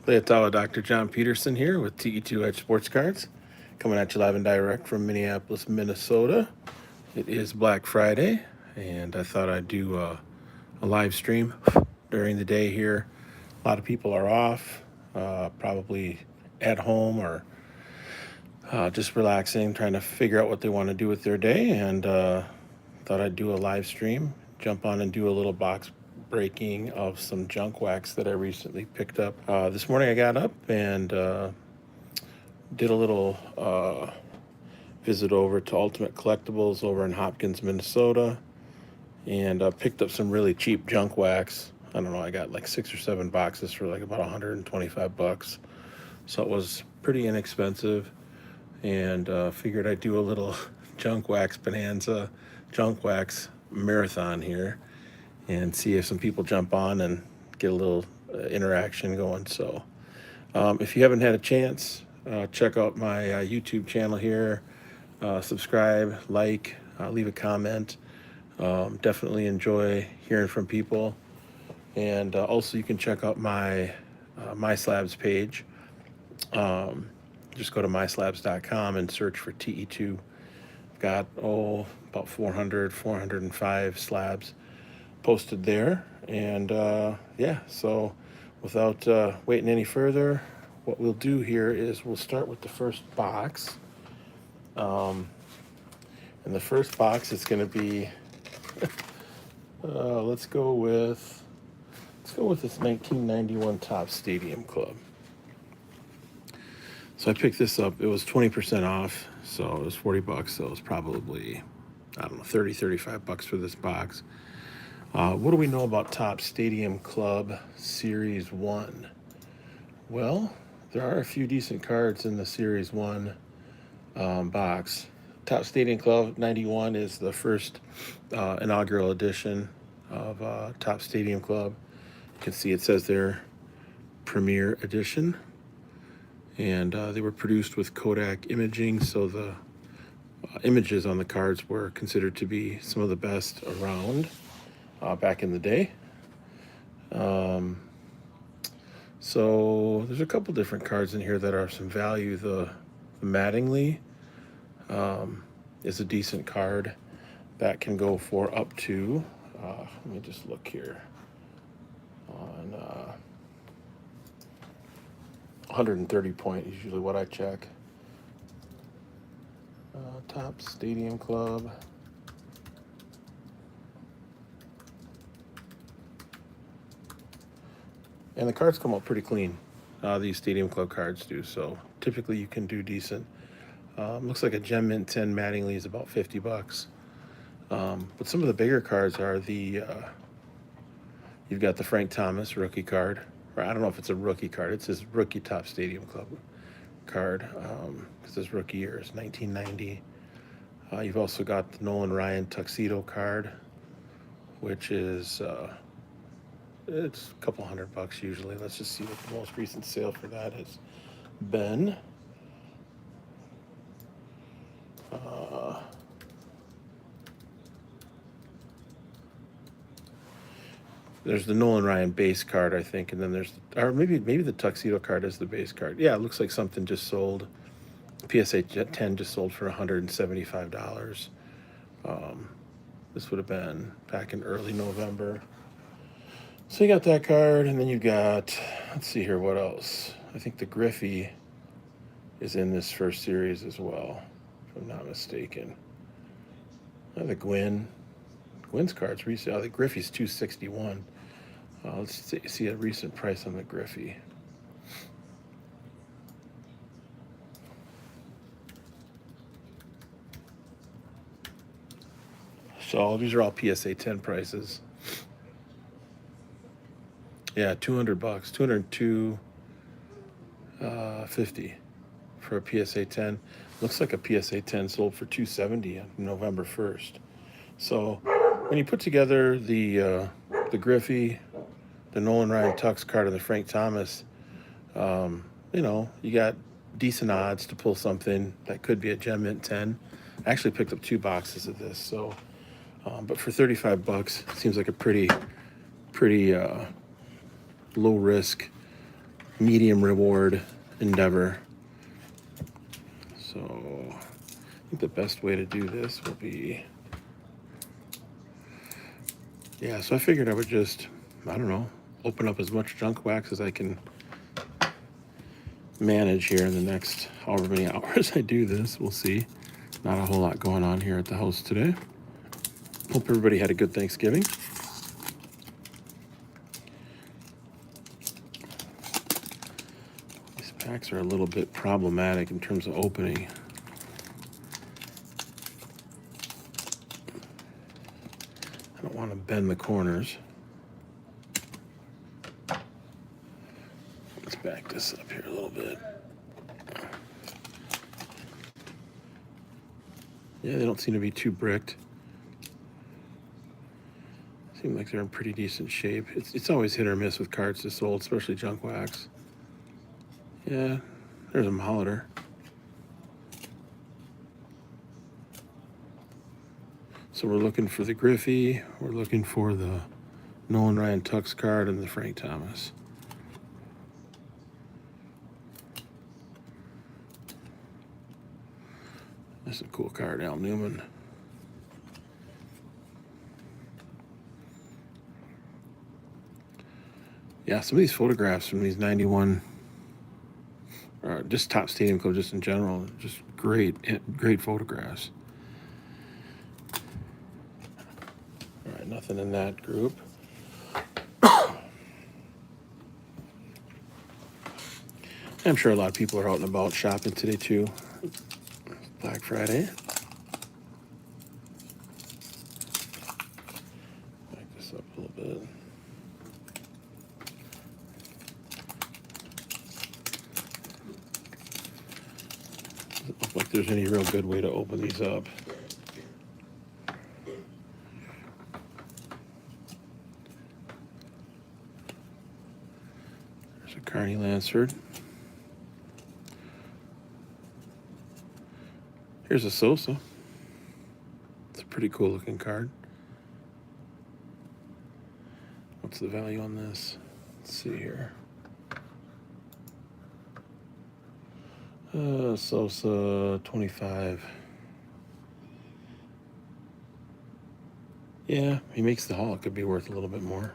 Leotawa Dr. John Peterson here with TE2 Edge Sports Cards, coming at you live and direct from Minneapolis, Minnesota. It is Black Friday, and I thought I'd do a live stream during the day here. A lot of people are off, probably at home or just relaxing, trying to figure out what they want to do with their day, and thought I'd do a live stream, jump on and do a little box breaking of some junk wax that I recently picked up. This morning I got up and did a little visit over to Ultimate Collectibles over in Hopkins, Minnesota, and picked up some really cheap junk wax. I don't know, I got like 6 or 7 boxes for like about $125. So it was pretty inexpensive, and figured I'd do a little junk wax bonanza, junk wax marathon here, and see if some people jump on and get a little interaction going. So if you haven't had a chance, check out my YouTube channel here. Subscribe, like, leave a comment. Definitely enjoy hearing from people. And also you can check out my My Slabs page. Just go to myslabs.com and search for TE2. I've got, about 405 slabs posted there. And yeah, so without waiting any further, what we'll do here is we'll start with the first box. And the first box is going to be, let's go with this 1991 Topps Stadium Club. So I picked this up. It was 20% off, so it was $40. So it was probably, I don't know, 30, $35 for this box. What do we know about Topps Stadium Club Series 1? Well, there are a few decent cards in the Series 1 box. Topps Stadium Club 91 is the first inaugural edition of Topps Stadium Club. You can see it says there, Premier Edition. And they were produced with Kodak imaging, so the images on the cards were considered to be some of the best around back in the day. So there's a couple different cards in here that are some value. The Mattingly is a decent card that can go for up to, let me just look here, on 130 point is usually what I check. Topps Stadium Club. And the cards come out pretty clean. These Stadium Club cards do, so typically you can do decent. Looks like a Gem Mint 10 Mattingly is about $50. But some of the bigger cards are the, you've got the Frank Thomas rookie card. Or I don't know if it's a rookie card. It's his rookie Topps Stadium Club card, because his rookie year is 1990. You've also got the Nolan Ryan Tuxedo card, which is, it's a couple $100 usually. Let's just see what the most recent sale for that has been. There's the Nolan Ryan base card, I think, and then there's, or maybe the Tuxedo card is the base card. Yeah, it looks like something just sold. PSA 10 just sold for $175. This would have been back in early November. So you got that card, and then you got, let's see here, what else? I think the Griffey is in this first series as well, if I'm not mistaken. The Gwynn's cards recent. The Griffey's $261. Let's see a recent price on the Griffey. So these are all PSA 10 prices. Yeah, $200, $202.50 for a PSA 10. Looks like a PSA 10 sold for $270 on November 1st. So when you put together the Griffey, the Nolan Ryan Tux card, and the Frank Thomas, you got decent odds to pull something that could be a Gem Mint 10. I actually picked up 2 boxes of this, so but for $35, seems like a pretty low risk medium reward endeavor. So I think the best way to do this will be, yeah, so I figured I would just, I don't know, open up as much junk wax as I can manage here in the next however many hours I do this. We'll see. Not a whole lot going on here at the house today. Hope everybody had a good Thanksgiving. These packs are a little bit problematic in terms of opening. I don't want to bend the corners. Let's back this up here a little bit. Yeah, they don't seem to be too bricked. Seem like they're in pretty decent shape. It's always hit or miss with cards this old, especially junk wax. Yeah, there's a Molitor. So we're looking for the Griffey, we're looking for the Nolan Ryan Tux card, and the Frank Thomas. That's a cool card, Al Newman. Yeah, some of these photographs from these 91, or just Top Stadium Club, just in general, just great photographs. All right, nothing in that group. I'm sure a lot of people are out and about shopping today too. Black Friday. Back this up a little bit. Doesn't look like there's any real good way to open these up. There's a Carney Lansford. Here's a Sosa. It's a pretty cool looking card. What's the value on this? Let's see here. Sosa 25. Yeah, he makes the haul. It could be worth a little bit more.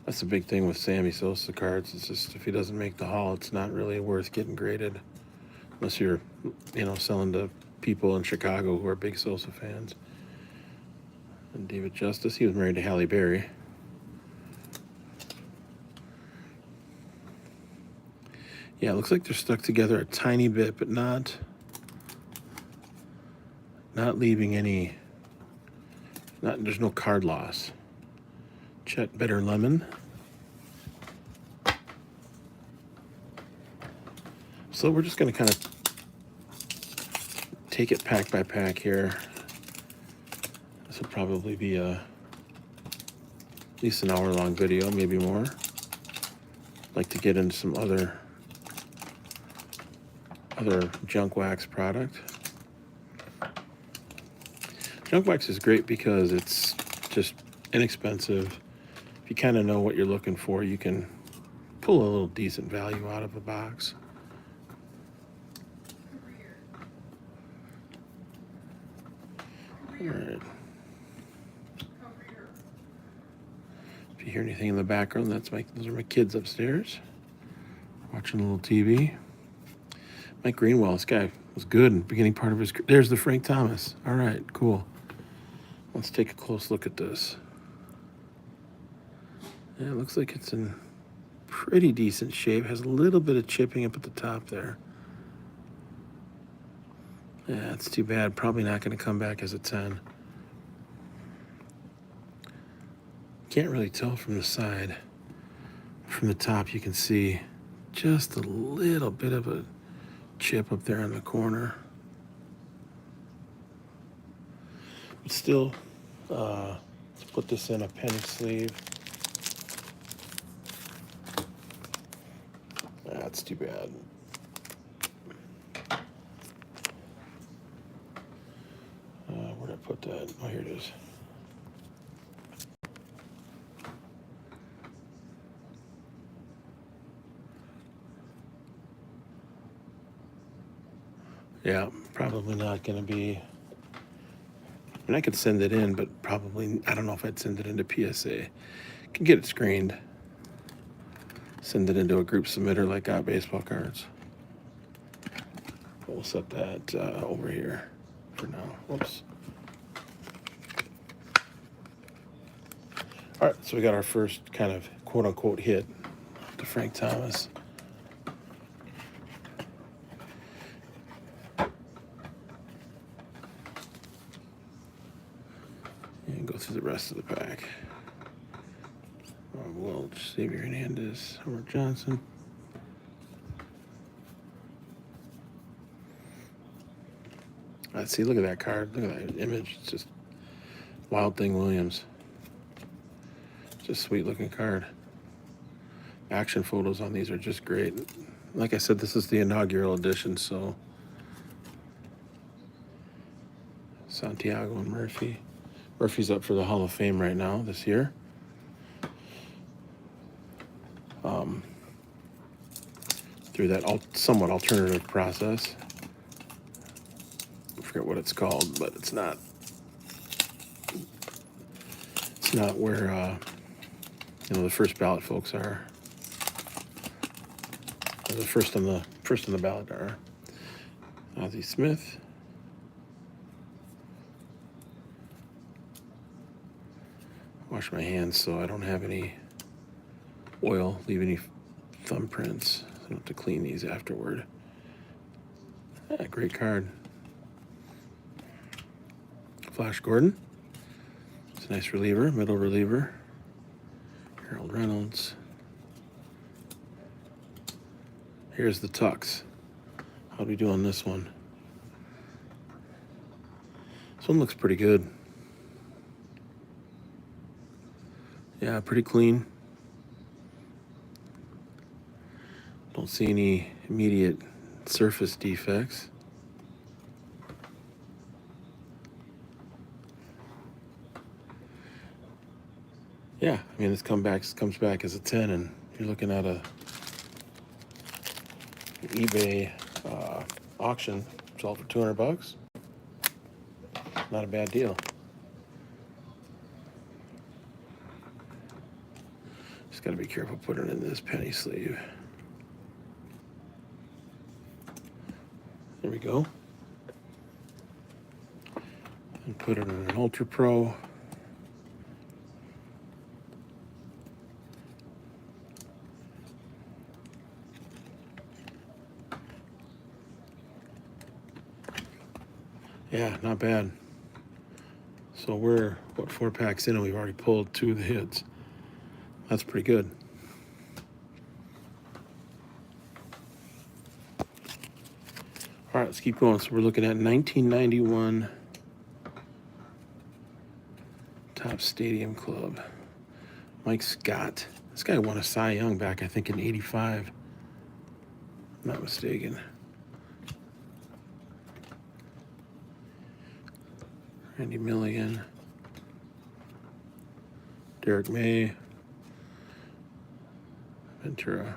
That's the big thing with Sammy Sosa cards. It's just if he doesn't make the haul, it's not really worth getting graded. Unless you're, selling to people in Chicago who are big Sosa fans. And David Justice, he was married to Halle Berry. Yeah, it looks like they're stuck together a tiny bit, but not leaving any, there's no card loss. Chet Better Lemon. So we're just going to kind of take it pack by pack here. This will probably be at least an hour-long video, maybe more. I'd like to get into some other junk wax product. Junk wax is great because it's just inexpensive. If you kind of know what you're looking for, you can pull a little decent value out of a box. All right. If you hear anything in the background, those are my kids upstairs watching a little TV. Mike Greenwell, this guy was good in the beginning part of his career. There's the Frank Thomas. All right, cool. Let's take a close look at this. Yeah, it looks like it's in pretty decent shape. Has a little bit of chipping up at the top there. Yeah, it's too bad. Probably not going to come back as a 10. Can't really tell from the side. From the top, you can see just a little bit of a chip up there in the corner. But still, let's put this in a penny sleeve. That's too bad. Where'd I put that? Oh, here it is. Yeah, probably not going to be. I mean, I could send it in, but probably, I don't know if I'd send it into PSA. Can get it screened. Send it into a group submitter like Got Baseball Cards. We'll set that over here for now. Whoops. All right, so we got our first kind of quote-unquote hit to Frank Thomas. And go through the rest of the pack. Welch, Xavier Hernandez, Howard Johnson. Let's see, look at that card. Look at that image. It's just Wild Thing Williams. Just sweet looking card. Action photos on these are just great. Like I said, this is the inaugural edition, so Santiago and Murphy. Murphy's up for the Hall of Fame right now this year. Through that somewhat alternative process. I forget what it's called, but it's not where the first ballot folks are. Or the first on the ballot are Ozzie Smith. Wash my hands so I don't have any oil, leave any thumbprints. I don't have to clean these afterward. Yeah, great card. Flash Gordon. It's a nice reliever, middle reliever. Harold Reynolds. Here's the Tux. How do we do on this one? This one looks pretty good. Yeah, pretty clean. Don't see any immediate surface defects. Yeah, I mean, this comes back as a 10, and you're looking at an eBay auction, sold for $200. Not a bad deal. Just got to be careful putting it in this penny sleeve. There we go. And put it in an Ultra Pro. Yeah, not bad. So we're, 4 packs in, and we've already pulled 2 of the hits. That's pretty good. All right, let's keep going. So we're looking at 1991 Topps Stadium Club. Mike Scott. This guy won a Cy Young back, I think, in '85. I'm not mistaken. Randy Milligan. Derek May. Ventura.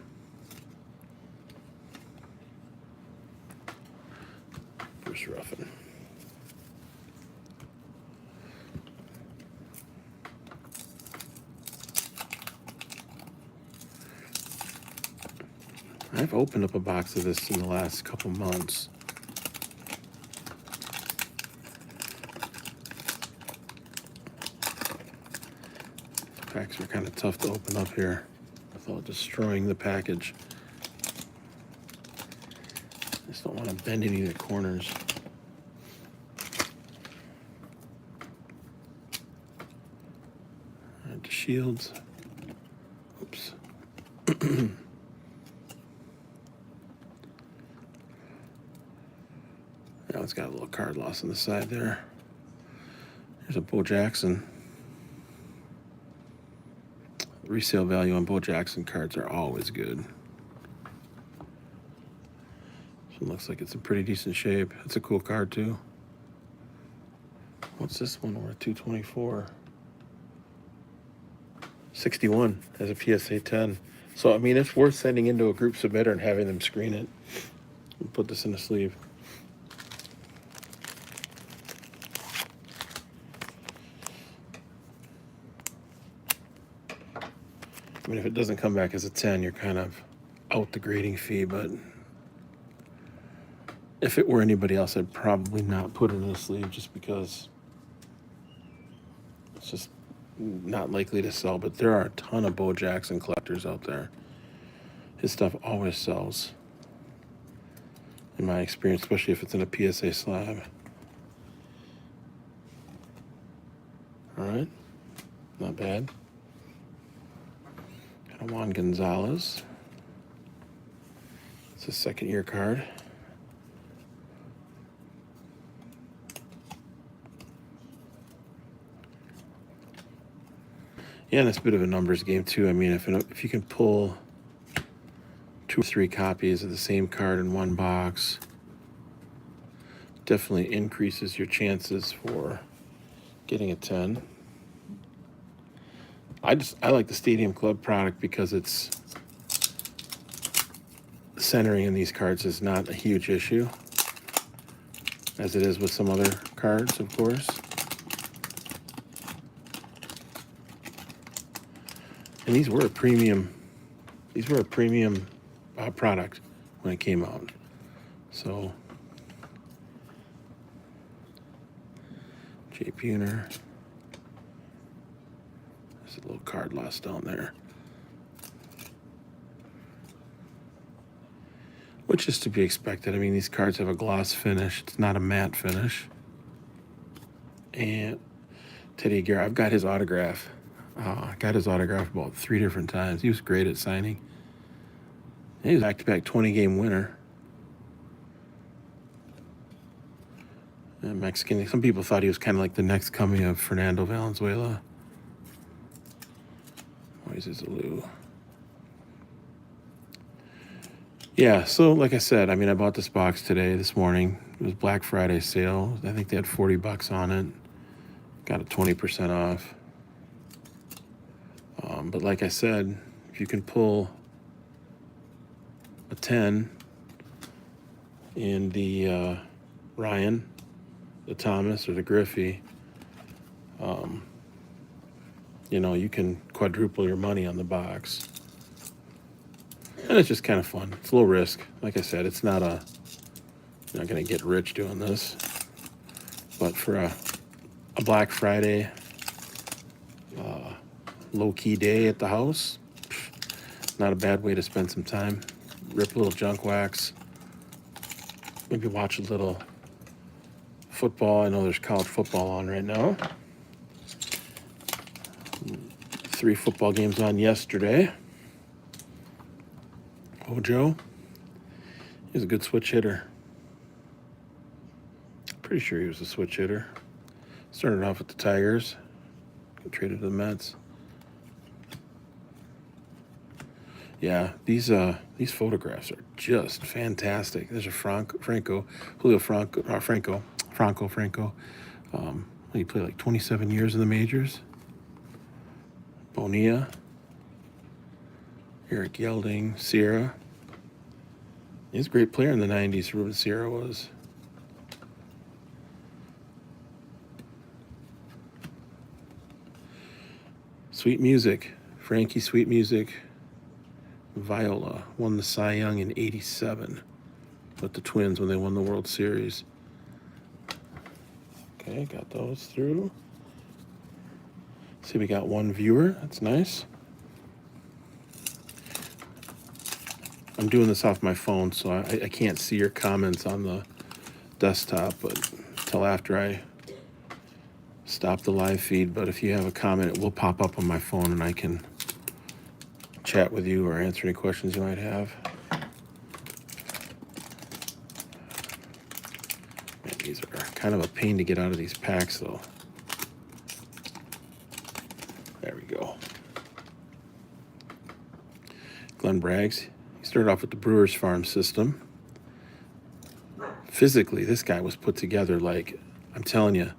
Bruce Ruffin. I've opened up a box of this in the last couple months. Packs are kind of tough to open up here without destroying the package. Just don't want to bend any of the corners. And the Shields. Oops. Now it's got a little card loss on the side there. There's a Bo Jackson. Resale value on Bo Jackson cards are always good. This one looks like it's in pretty decent shape. It's a cool card too. What's this one worth? $224. 61 as a PSA 10. So I mean, it's worth sending into a group submitter and having them screen it and put this in a sleeve. I mean, if it doesn't come back as a 10, you're kind of out the grading fee, but if it were anybody else, I'd probably not put it in a sleeve just because it's just not likely to sell. But there are a ton of Bo Jackson collectors out there. His stuff always sells, in my experience, especially if it's in a PSA slab. All right, not bad. Got a Juan Gonzalez. It's a second-year card. Yeah, and it's a bit of a numbers game too. I mean, if you can pull 2 or 3 copies of the same card in one box, definitely increases your chances for getting a 10. I like the Stadium Club product because it's centering in these cards is not a huge issue, as it is with some other cards, of course. And these were a premium product when it came out. So, Jay Buhner. There's a little card lost down there, which is to be expected. I mean, these cards have a gloss finish. It's not a matte finish. And Teddy Aguirre, I've got his autograph. I got his autograph about 3 different times. He was great at signing. He was back-to-back 20-game winner. Mexican. Some people thought he was kind of like the next coming of Fernando Valenzuela. Moises Alou. Yeah, so like I said, I mean, I bought this box this morning. It was Black Friday sale. I think they had $40 on it. Got it 20% off. But like I said, if you can pull a 10 in the Ryan, the Thomas, or the Griffey, you can quadruple your money on the box. And it's just kind of fun. It's a little risk. Like I said, you're not going to get rich doing this. But for a Black Friday low-key day at the house, not a bad way to spend some time. Rip a little junk wax. Maybe watch a little football. I know there's college football on right now. 3 football games on yesterday. Ojo, he's a good switch hitter. Pretty sure he was a switch hitter. Started off with the Tigers. Got traded to the Mets. Yeah, these photographs are just fantastic. There's a Julio Franco. He played like 27 years in the majors. Bonilla, Eric Yelding, Sierra. He's a great player in the 90s, Ruben Sierra was. Sweet Music, Frankie Sweet Music. Viola won the Cy Young in '87 with the Twins when they won the World Series. Okay, got those through. See, we got 1 viewer. That's nice. I'm doing this off my phone, so I can't see your comments on the desktop, but until after I stop the live feed. But if you have a comment, it will pop up on my phone, and I can chat with you or answer any questions you might have. Man, these are kind of a pain to get out of these packs, though. There we go. Glenn Braggs. He started off with the Brewers farm system. Physically, this guy was put together like, I'm telling you,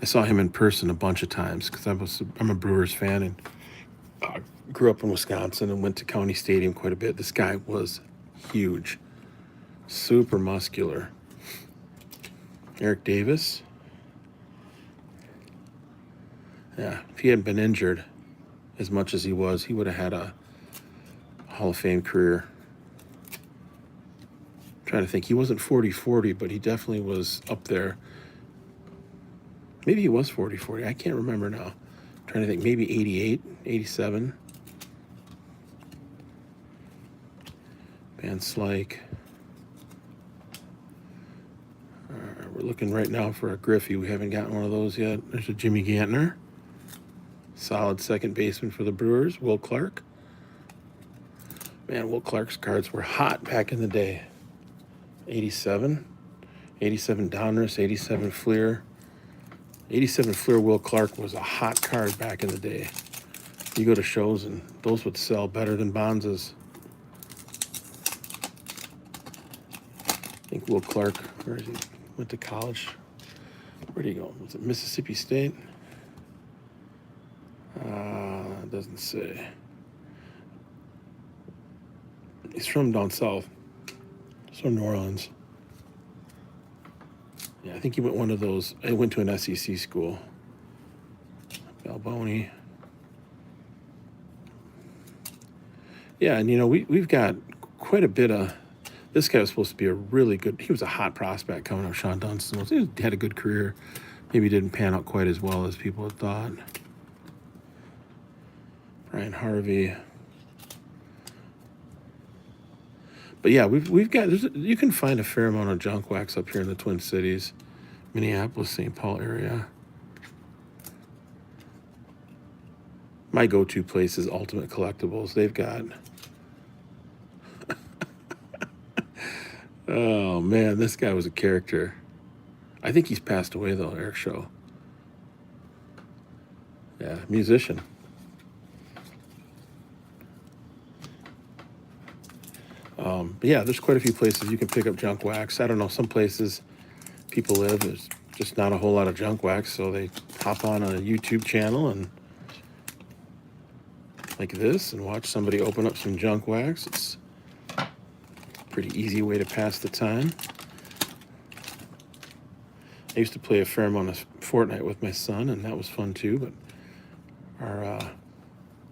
I saw him in person a bunch of times because I'm a Brewers fan and grew up in Wisconsin and went to County Stadium quite a bit. This guy was huge, super muscular. Eric Davis. Yeah, if he hadn't been injured as much as he was, he would have had a Hall of Fame career. Trying to think, he wasn't 40-40, but he definitely was up there. Maybe he was 40-40. I can't remember now. Trying to think, maybe 88, 87. Van Slyke. We're looking right now for a Griffey. We haven't gotten one of those yet. There's a Jimmy Gantner. Solid second baseman for the Brewers. Will Clark. Man, Will Clark's cards were hot back in the day. 87. 87 Donruss, 87 Fleer. 87 Fleer Will Clark was a hot card back in the day. You go to shows and those would sell better than Bonz's. I think Will Clark, where is he? Went to college. Where'd he go? Was it Mississippi State? It doesn't say. He's from down south. He's from New Orleans. Yeah, I think he went one of those. I went to an SEC school. Balboni. Yeah, and we've got quite a bit of. This guy was supposed to be a really good. He was a hot prospect coming up. Sean Dunston was. He had a good career. Maybe didn't pan out quite as well as people had thought. Brian Harvey. But yeah, we've got. You can find a fair amount of junk wax up here in the Twin Cities, Minneapolis, St. Paul area. My go-to place is Ultimate Collectibles. They've got. Oh man, this guy was a character. I think he's passed away though, Eric Show. Yeah, musician. But yeah, there's quite a few places you can pick up junk wax. I don't know, some places people live, there's just not a whole lot of junk wax, so they hop on a YouTube channel and like this and watch somebody open up some junk wax. It's a pretty easy way to pass the time. I used to play a fair amount of Fortnite with my son, and that was fun too, but our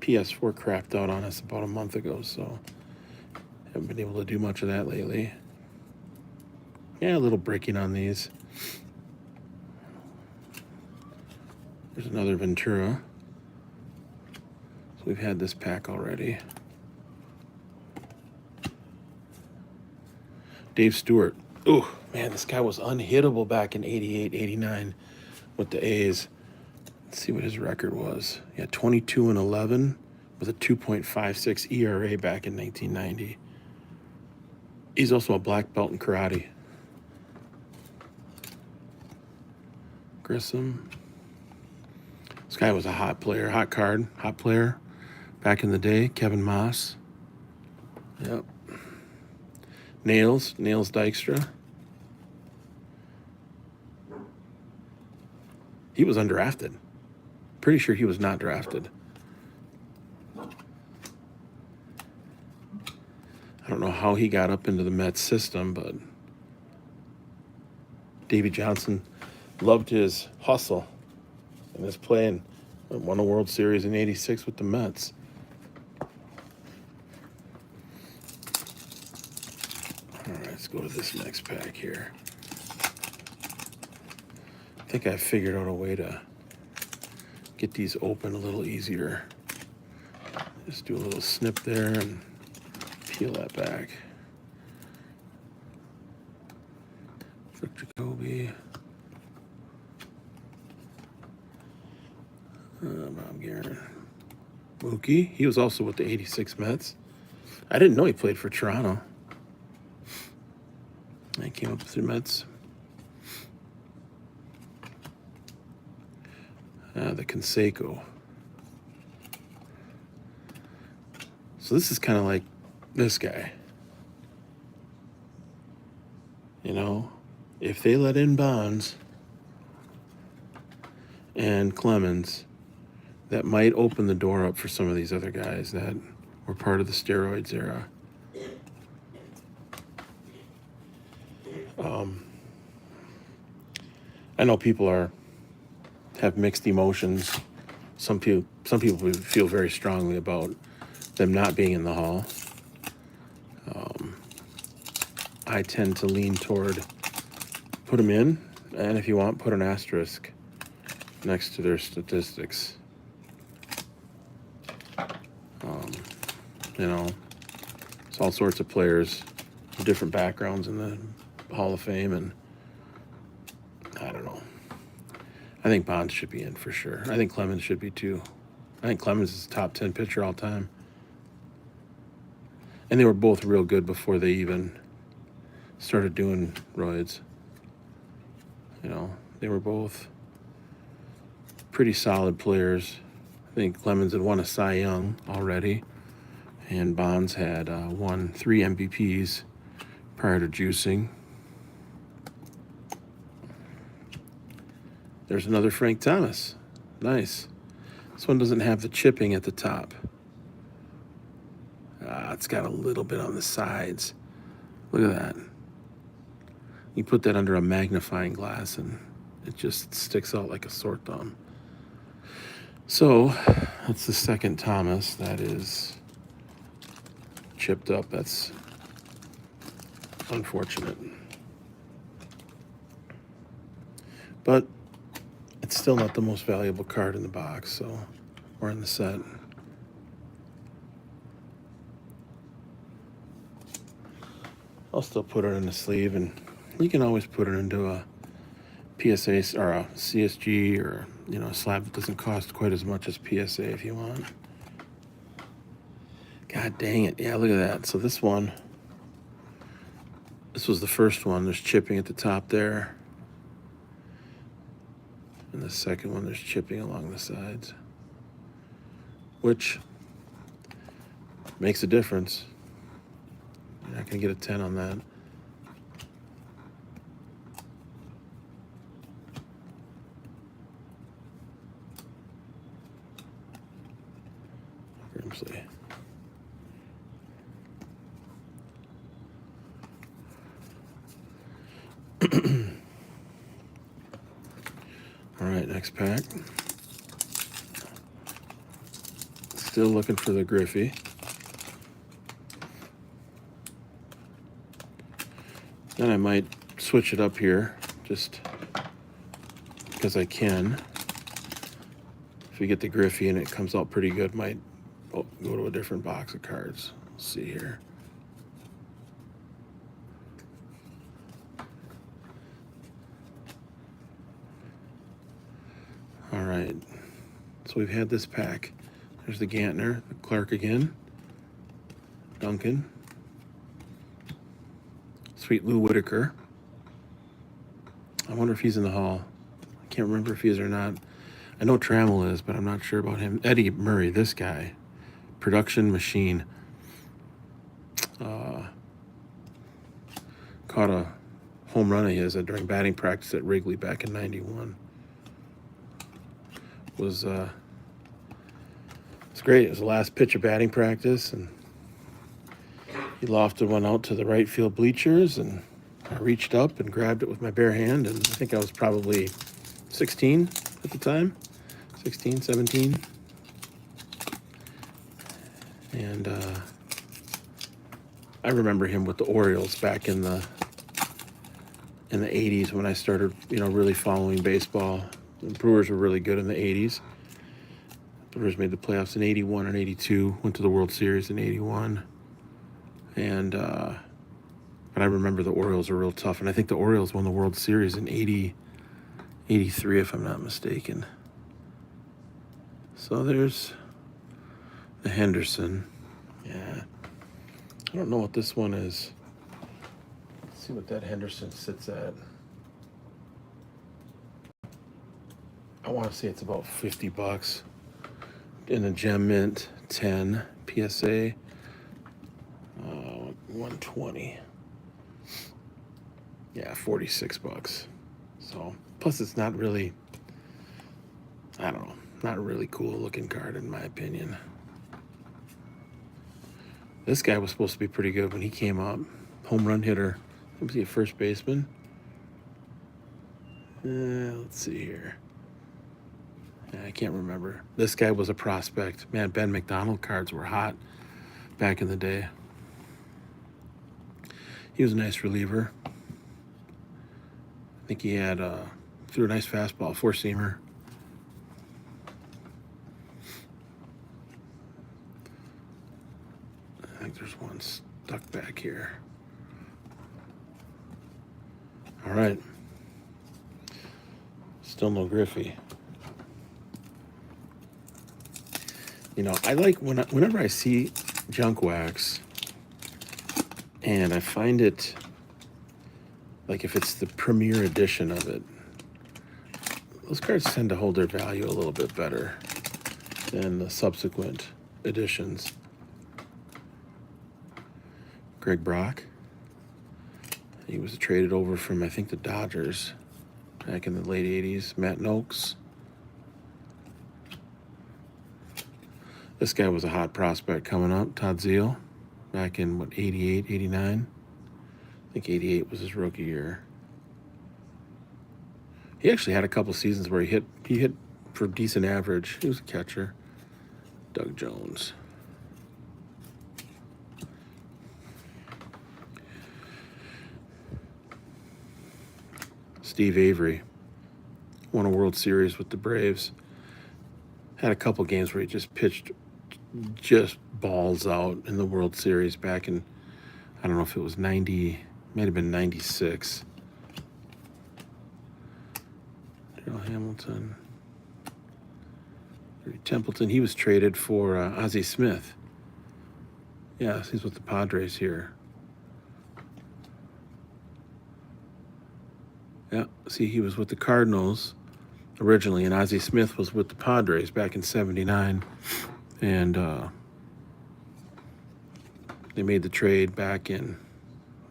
PS4 crapped out on us about a month ago, so haven't been able to do much of that lately. Yeah, a little breaking on these. There's another Ventura. So we've had this pack already. Dave Stewart. Oh, man, this guy was unhittable back in 88, 89 with the A's. Let's see what his record was. Yeah, 22-11 with a 2.56 ERA back in 1990. He's also a black belt in karate. Grissom. This guy was a hot player, hot player back in the day. Kevin Moss. Yep. Nails Dykstra. He was undrafted. Pretty sure he was not drafted. I don't know how he got up into the Mets system, but Davey Johnson loved his hustle and his play and won a World Series in '86 with the Mets. All right, let's go to this next pack here. I think I figured out a way to get these open a little easier. Just do a little snip there and peel that back. Frick Jacoby. Bob Guerin. Mookie. He was also with the '86 Mets. I didn't know he played for Toronto. I came up through Mets. The Canseco. So this is kind of like this guy. If they let in Bonds and Clemens, that might open the door up for some of these other guys that were part of the steroids era. I know people have mixed emotions. Some people feel very strongly about them not being in the Hall. I tend to lean toward put them in, and if you want, put an asterisk next to their statistics. You know, it's all sorts of players with different backgrounds in the Hall of Fame, and I don't know. I think Bonds should be in for sure. I think Clemens should be too. I think Clemens is a top 10 pitcher all time. And they were both real good before they even started doing roids. You know, they were both pretty solid players. I think Clemens had won a Cy Young already, and Bonds had won 3 MVPs prior to juicing. There's another Frank Thomas. Nice. This one doesn't have the chipping at the top. It's got a little bit on the sides. Look at that. You put that under a magnifying glass and it just sticks out like a sore thumb. So that's the second Thomas that is chipped up. That's unfortunate. But it's still not the most valuable card in the box, so, or in the set. I'll still put it in the sleeve, and you can always put it into a PSA or a CSG or, you know, a slab that doesn't cost quite as much as PSA if you want. God dang it. Yeah, look at that. So this one, this was the first one. There's chipping at the top there. And the second one, there's chipping along the sides, which makes a difference. You're not going to get a 10 on that. Grimsley. All right, next pack. Still looking for the Griffey. Then I might switch it up here, just because I can. If we get the Griffey and it comes out pretty good, might go to a different box of cards. Let's see here. All right, so we've had this pack. There's the Gantner, the Clark again, Duncan, Sweet Lou Whitaker. I wonder if he's in the Hall. I can't remember if he is or not. I know Trammell is, but I'm not sure about him. Eddie Murray, this guy, production machine. Caught a home run of his during batting practice at Wrigley back in '91. It's great. It was the last pitch of batting practice, and he lofted one out to the right field bleachers, and I reached up and grabbed it with my bare hand, and I think I was probably 16 at the time, 16, 17. And I remember him with the Orioles back in the 80s when I started, you know, really following baseball. The Brewers were really good in the 80s. The Brewers made the playoffs in 81 and 82, went to the World Series in 81. And but I remember the Orioles were real tough, and I think the Orioles won the World Series in 83, if I'm not mistaken. So there's the Henderson. Yeah. I don't know what this one is. Let's see what that Henderson sits at. I want to say it's about $50. In a gem mint, 10 PSA, 120. Yeah, $46. So plus it's not really, I don't know, not a really cool looking card in my opinion. This guy was supposed to be pretty good when he came up. Home run hitter. Was he a first baseman? Let's see here. I can't remember. This guy was a prospect. Man, Ben McDonald cards were hot back in the day. He was a nice reliever. I think he had threw a nice fastball, four-seamer. I think there's one stuck back here. All right. Still no Griffey. You know, I like whenever I see junk wax, and I find it like if it's the premier edition of it, those cards tend to hold their value a little bit better than the subsequent editions. Greg Brock. He was traded over from, I think, the Dodgers back in the late 80s. Matt Noakes. This guy was a hot prospect coming up. Todd Zeile, back in, 88, 89? I think 88 was his rookie year. He actually had a couple seasons where he hit for decent average. He was a catcher. Doug Jones. Steve Avery won a World Series with the Braves. Had a couple games where he just pitched just balls out in the World Series back in, I don't know if it was 90, might have been 96. Daryl Hamilton. Templeton, he was traded for Ozzie Smith. Yes, he's with the Padres here. Yeah, see, he was with the Cardinals originally, and Ozzie Smith was with the Padres back in '79. And they made the trade back in,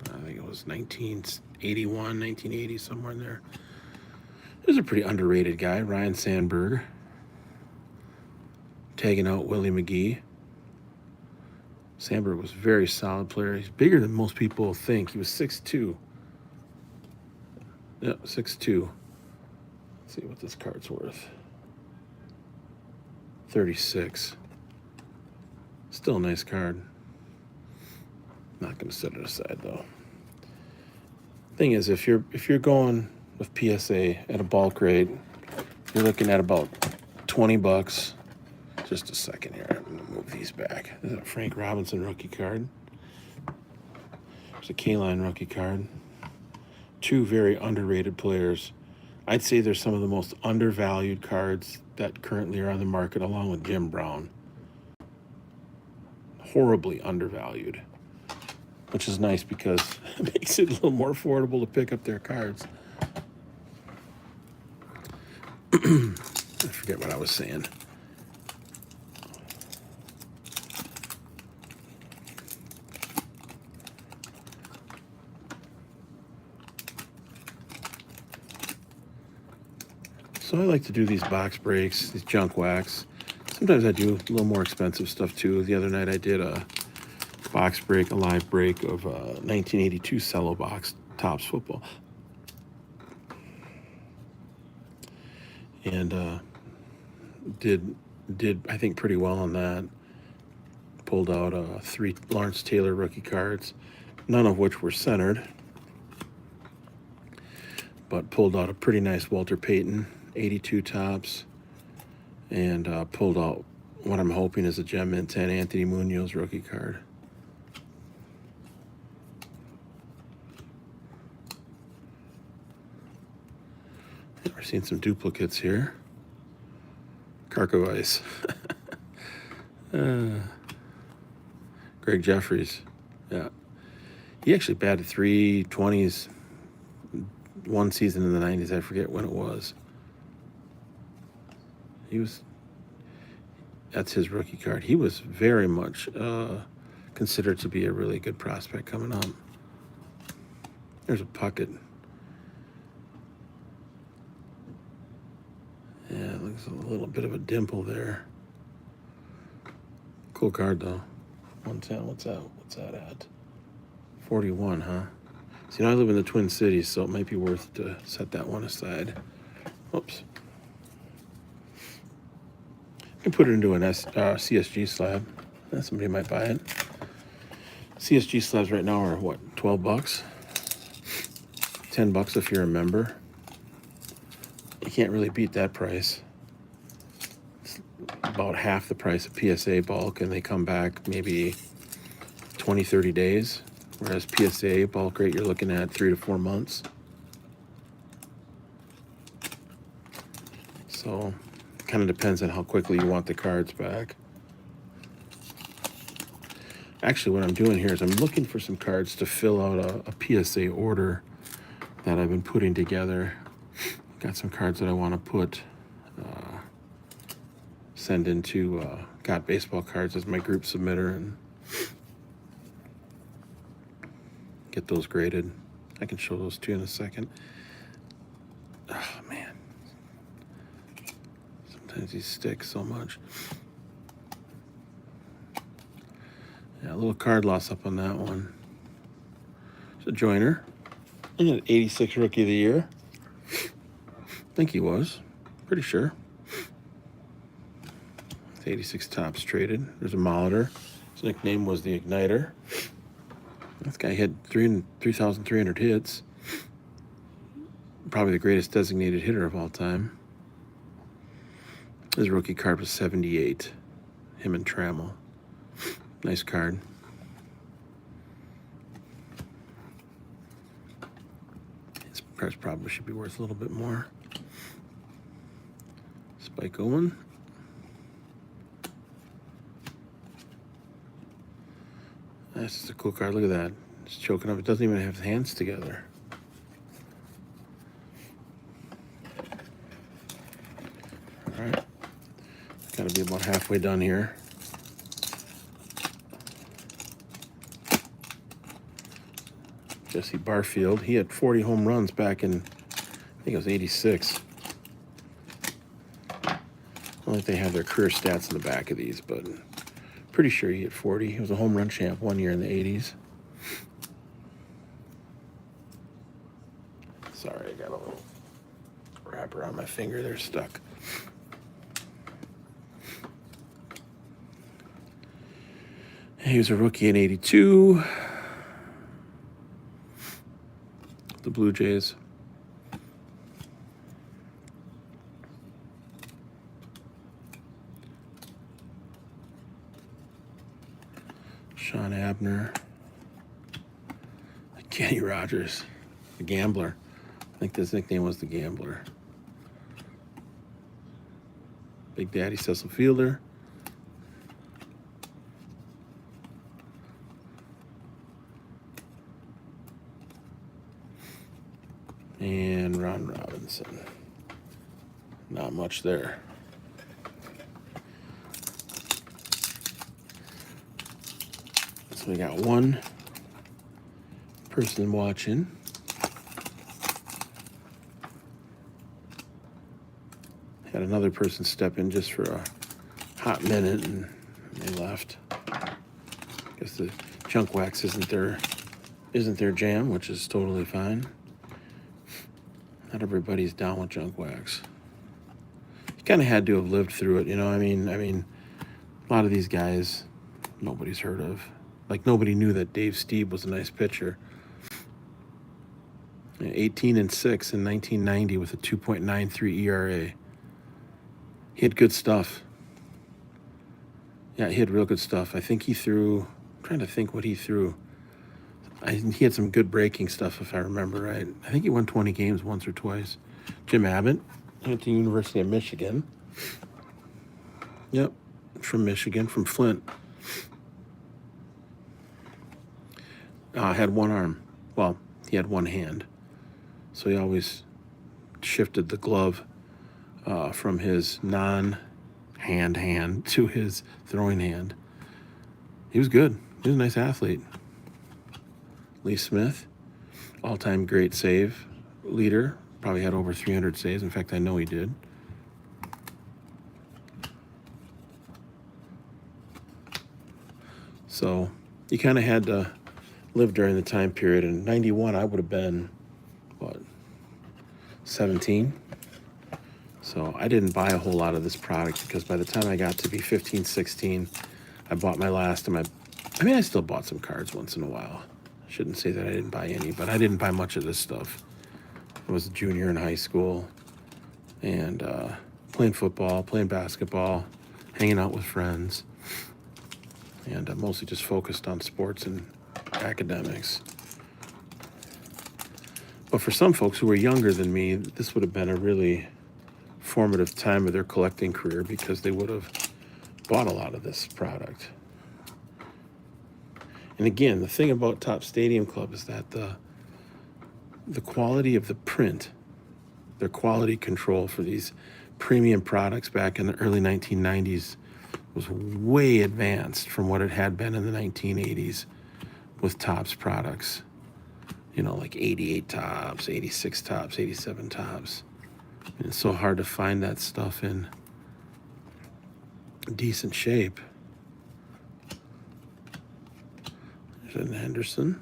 I think it was 1981, 1980, somewhere in there. He was a pretty underrated guy, Ryan Sandberg. Taking out Willie McGee. Sandberg was a very solid player. He's bigger than most people think. He was 6'2". Yeah, 6'2". Let's see what this card's worth. 36. Still a nice card. Not going to set it aside though. Thing is, if you're going with PSA at a bulk rate, you're looking at about $20. Just a second here. I'm going to move these back. This is a Frank Robinson rookie card. There's a K-Line rookie card. Two very underrated players. I'd say they're some of the most undervalued cards that currently are on the market, along with Jim Brown. Horribly undervalued, which is nice because it makes it a little more affordable to pick up their cards. I forget what I was saying. So I like to do these box breaks, these junk wax. Sometimes I do a little more expensive stuff too. The other night I did a box break, a live break of 1982 cello box Topps football. And did I think pretty well on that. Pulled out 3 Lawrence Taylor rookie cards, none of which were centered, but pulled out a pretty nice Walter Payton 82 Topps, and pulled out what I'm hoping is a Gem Mint 10 Anthony Munoz rookie card. We're seeing some duplicates here. Karkovice. Greg Jeffries. Yeah. He actually batted 320s one season in the 90s. I forget when it was. That's his rookie card. He was very much considered to be a really good prospect coming up. There's a Puckett. Yeah, it looks a little bit of a dimple there. Cool card though. 110, what's that at? 41, huh? See, now I live in the Twin Cities, so it might be worth to set that one aside. Oops. You can put it into an CSG slab. Somebody might buy it. CSG slabs right now are what, 12 bucks? 10 bucks if you're a member. You can't really beat that price. It's about half the price of PSA bulk, and they come back maybe 20, 30 days. Whereas PSA bulk rate, you're looking at 3 to 4 months. So it kind of depends on how quickly you want the cards back. Actually, what I'm doing here is I'm looking for some cards to fill out a PSA order that I've been putting together. Got some cards that I want to send into Got Baseball Cards as my group submitter and get those graded. I can show those to you in a second. Oh, man. Sometimes these stick so much. Yeah, a little card loss up on that one. It's a joiner. I got 86 Rookie of the Year. I think he was. Pretty sure. It's 86 Topps traded. There's a Molitor. His nickname was the Igniter. This guy hit 3,300 hits. Probably the greatest designated hitter of all time. His rookie card was 78. Him and Trammell. Nice card. His price probably should be worth a little bit more. Spike Owen. That's just a cool card. Look at that. It's choking up. It doesn't even have hands together. All right. Got to be about halfway done here. Jesse Barfield. He had 40 home runs back in, I think it was 86. I don't think they have their career stats in the back of these, but pretty sure he hit 40. He was a home run champ one year in the 80s. Sorry, I got a little wrapper on my finger. They're stuck. He was a rookie in 82. The Blue Jays. Sean Abner. Kenny Rogers, the Gambler. I think his nickname was the Gambler. Big Daddy Cecil Fielder. And Ron Robinson. Not much there. So we got one person watching. Had another person step in just for a hot minute and they left. Guess the junk wax isn't their jam, which is totally fine. Not everybody's down with junk wax. You kind of had to have lived through it, you know. I mean, a lot of these guys, nobody's heard of. Like nobody knew that Dave Stieb was a nice pitcher. 18-6 in 1990 with a 2.93 ERA. He had good stuff. Yeah, he had real good stuff. I think he threw. I'm trying to think what he threw. He had some good breaking stuff, if I remember right. I think he won 20 games once or twice. Jim Abbott, went to the University of Michigan. Yep, from Michigan, from Flint. Had one arm. Well, he had one hand. So he always shifted the glove from his non-hand to his throwing hand. He was good. He was a nice athlete. Lee Smith, all-time great save leader. Probably had over 300 saves. In fact, I know he did. So you kind of had to live during the time period. In 91, I would have been, 17? So I didn't buy a whole lot of this product because by the time I got to be 15, 16, I bought my last of my I mean, I still bought some cards once in a while. I shouldn't say that I didn't buy any, but I didn't buy much of this stuff. I was a junior in high school and playing football, playing basketball, hanging out with friends, and mostly just focused on sports and academics. But for some folks who were younger than me, this would have been a really formative time of their collecting career because they would have bought a lot of this product. And again, the thing about Top Stadium Club is that the quality of the print, their quality control for these premium products back in the early 1990s was way advanced from what it had been in the 1980s with Topps products. You know, like 88 Topps, 86 Topps, 87 Topps. And it's so hard to find that stuff in decent shape. There's an Henderson.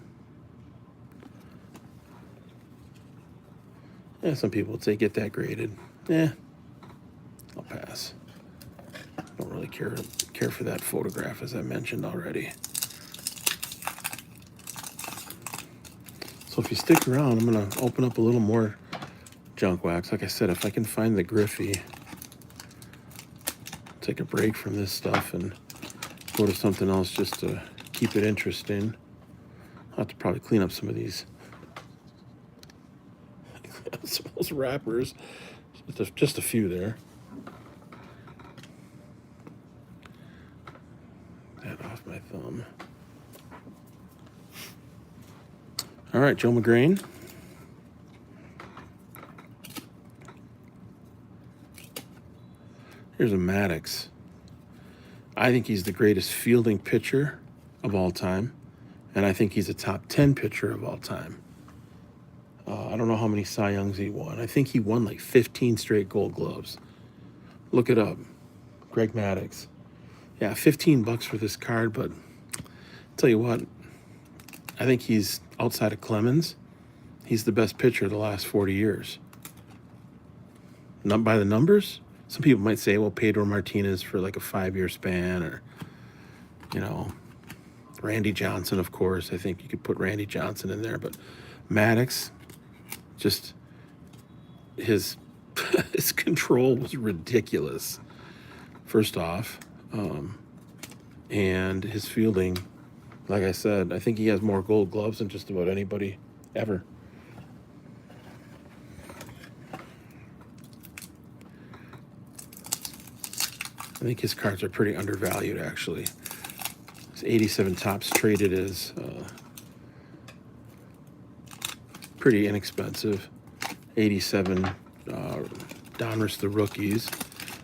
Yeah, some people would say get that graded. I'll pass. Don't really care for that photograph, as I mentioned already. So if you stick around, I'm going to open up a little more junk wax. Like I said, if I can find the Griffey, take a break from this stuff and go to something else just to keep it interesting. I'll have to probably clean up some of these. Some of those wrappers. Just a few there. That off my thumb. All right, Joe McGrain. Here's a Maddox. I think he's the greatest fielding pitcher of all time, and I think he's a top 10 pitcher of all time. I don't know how many Cy Youngs he won. I think he won like 15 straight Gold Gloves. Look it up. Greg Maddox. Yeah, $15 for this card, but I'll tell you what, I think he's, outside of Clemens, he's the best pitcher of the last 40 years. Not by the numbers. Some people might say, well, Pedro Martinez for like a 5-year span, or, you know, Randy Johnson, of course. I think you could put Randy Johnson in there, but Maddox, just his his control was ridiculous, first off, and his fielding, like I said, I think he has more Gold Gloves than just about anybody ever. I think his cards are pretty undervalued, actually. His 87 Topps traded is pretty inexpensive. 87 Donruss the Rookies.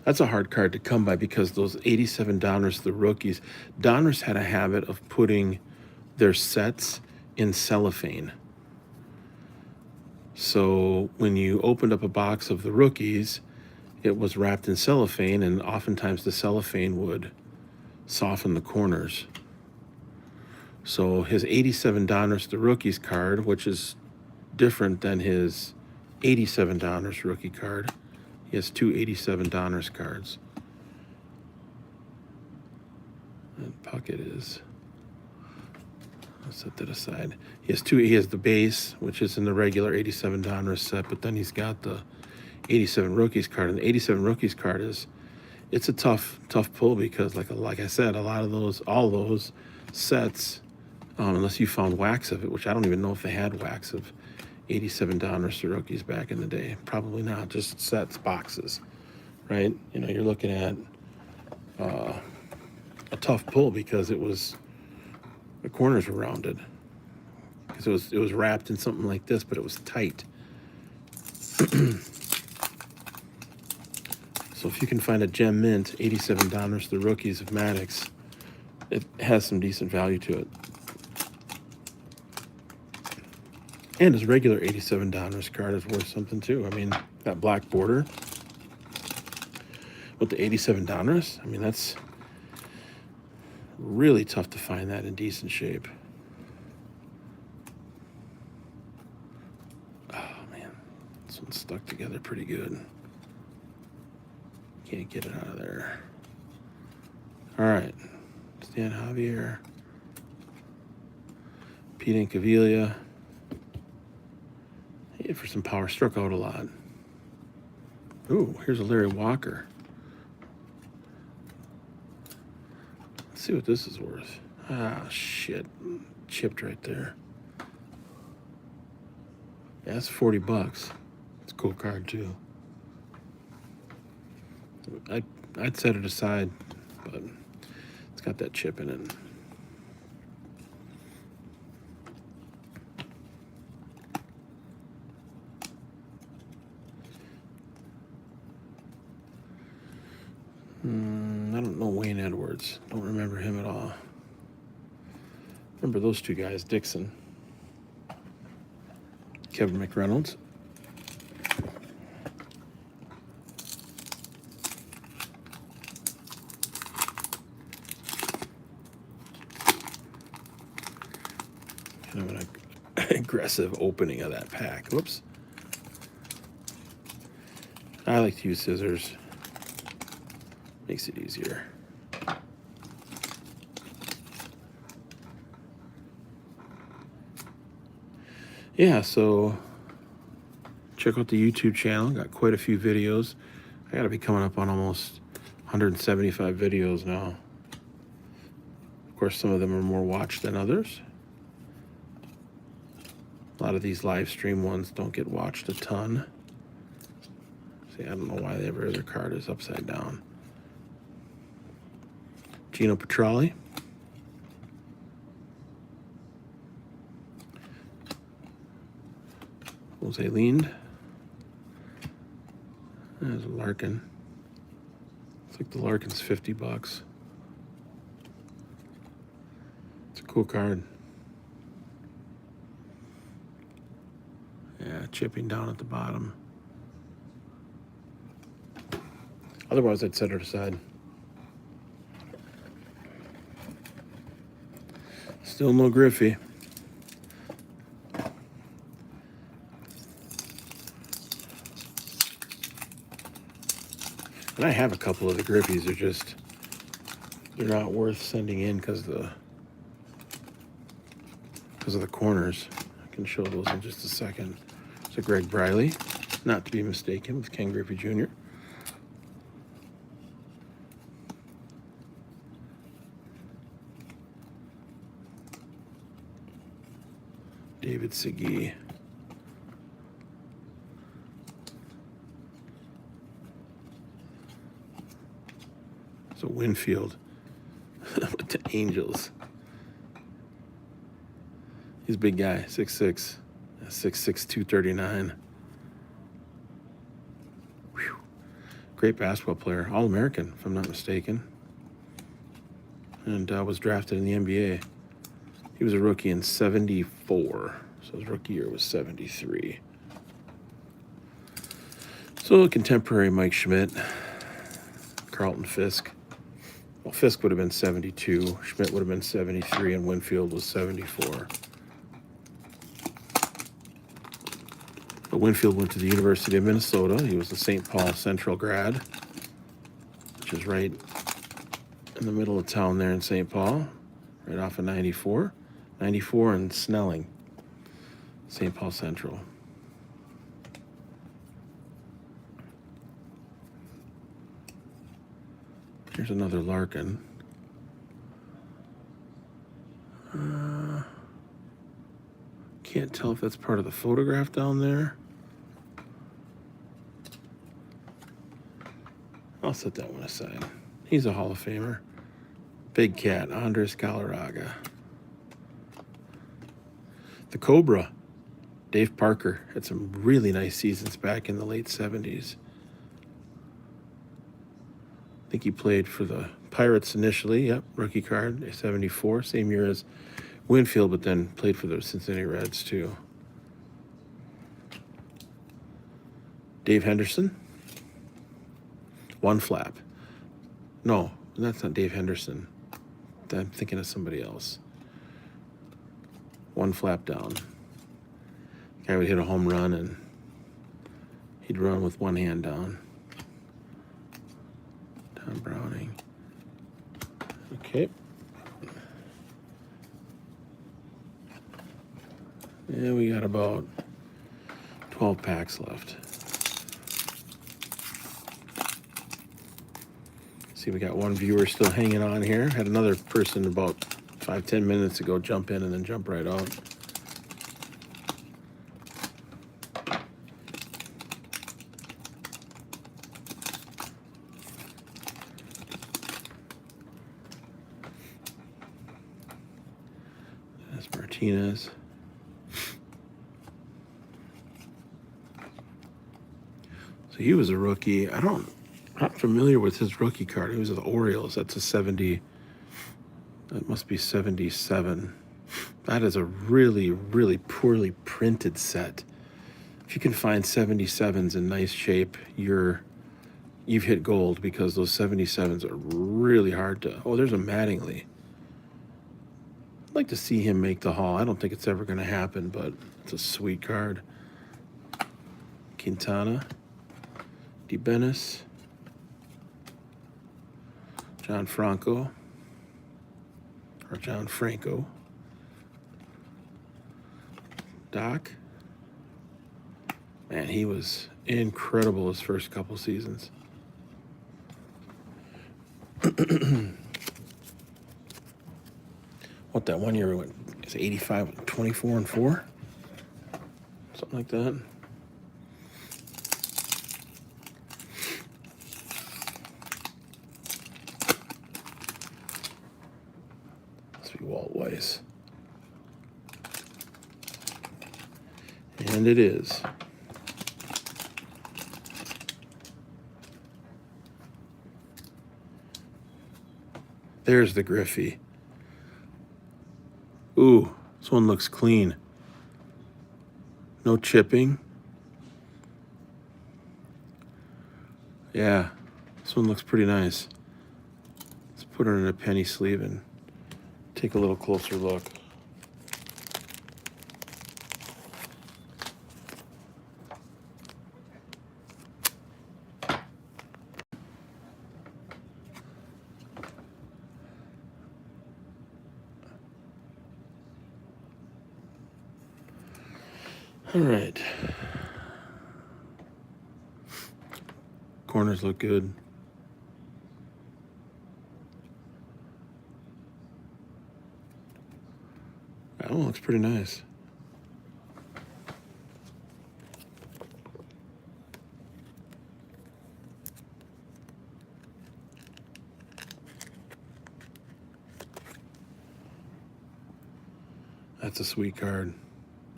That's a hard card to come by because those 87 Donruss the Rookies, Donruss had a habit of putting their sets in cellophane. So when you opened up a box of the rookies, it was wrapped in cellophane, and oftentimes the cellophane would soften the corners. So his 87 Donruss the Rookies card, which is different than his 87 Donruss rookie card. He has two 87 Donruss cards. And Puckett is, I'll set that aside. He has the base, which is in the regular 87 Donruss set, but then he's got the 87 Rookies card. And the 87 Rookies card it's a tough pull because like I said, all those sets, unless you found wax of it, which I don't even know if they had wax of 87 Donruss Rookies back in the day. Probably not, just sets, boxes, right? You know, you're looking at a tough pull because the corners were rounded. Because it was wrapped in something like this, but it was tight. So if you can find a gem mint, 87 Donruss the Rookies of Maddox, it has some decent value to it. And his regular 87 Donruss card is worth something too. I mean, that black border with the 87 Donruss, I mean, that's really tough to find that in decent shape. Oh man, this one's stuck together pretty good. Can't get it out of there. All right, Stan Javier. Pete Incaviglia. Yeah, for some power. Struck out a lot. Ooh, here's a Larry Walker. Let's see what this is worth. Ah, shit. Chipped right there. Yeah, that's 40 bucks. It's a cool card, too. I'd set it aside, but it's got that chip in it. I don't know Wayne Edwards. Don't remember him at all. Remember those two guys, Dixon. Kevin McReynolds. Kind of an aggressive opening of that pack. Whoops. I like to use scissors. Makes it easier. Yeah, so check out the YouTube channel. Got quite a few videos. I got to be coming up on almost 175 videos now. Of course, some of them are more watched than others. A lot of these live stream ones don't get watched a ton. See, I don't know why every other card is upside down. Gino Petralli. Jose Lind. There's a Larkin. It's like the Larkin's 50 bucks. It's a cool card. Yeah, chipping down at the bottom. Otherwise, I'd set it aside. Still no Griffey. And I have a couple of the Griffies. They're not worth sending in because of the corners. I can show those in just a second. So Greg Briley, not to be mistaken with Ken Griffey Jr. David Segui. So Winfield with the Angels. He's a big guy, 6'6", 6'6", 239. Whew. Great basketball player, All-American, if I'm not mistaken. And was drafted in the NBA. He was a rookie in 74, so his rookie year was 73. So contemporary Mike Schmidt, Carlton Fisk. Well, Fisk would have been 72, Schmidt would have been 73, and Winfield was 74. But Winfield went to the University of Minnesota. He was a St. Paul Central grad, which is right in the middle of town there in St. Paul, right off of 94. 94 and Snelling, St. Paul Central. Here's another Larkin. Can't tell if that's part of the photograph down there. I'll set that one aside. He's a Hall of Famer. Big Cat, Andres Galarraga. The Cobra, Dave Parker, had some really nice seasons back in the late 70s. I think he played for the Pirates initially. Yep, rookie card, 74, same year as Winfield, but then played for the Cincinnati Reds too. Dave Henderson. One flap. No, that's not Dave Henderson. I'm thinking of somebody else. One flap down. Guy would hit a home run and he'd run with one hand down. Tom Browning. Okay. And we got about 12 packs left. See, we got one viewer still hanging on here. Had another person about 5-10 minutes ago jump in and then jump right out. That's Martinez. So he was a rookie. I'm not familiar with his rookie card. He was with the Orioles. That's a 70. That must be 77. That is a really, really poorly printed set. If you can find 77s in nice shape, you've hit gold, because those 77s are really hard to. Oh, there's a Mattingly. I'd like to see him make the haul. I don't think it's ever going to happen, but it's a sweet card. Quintana, DeBenis, John Franco, Doc. Man, he was incredible his first couple seasons. What, that 1 year went, is 85, 24 and 4? Something like that. Must be Walt Weiss. And it is. There's the Griffey. Ooh, this one looks clean. No chipping. Yeah, this one looks pretty nice. Let's put her in a penny sleeve and take a little closer look. All right. Corners look good. That one looks pretty nice. That's a sweet card.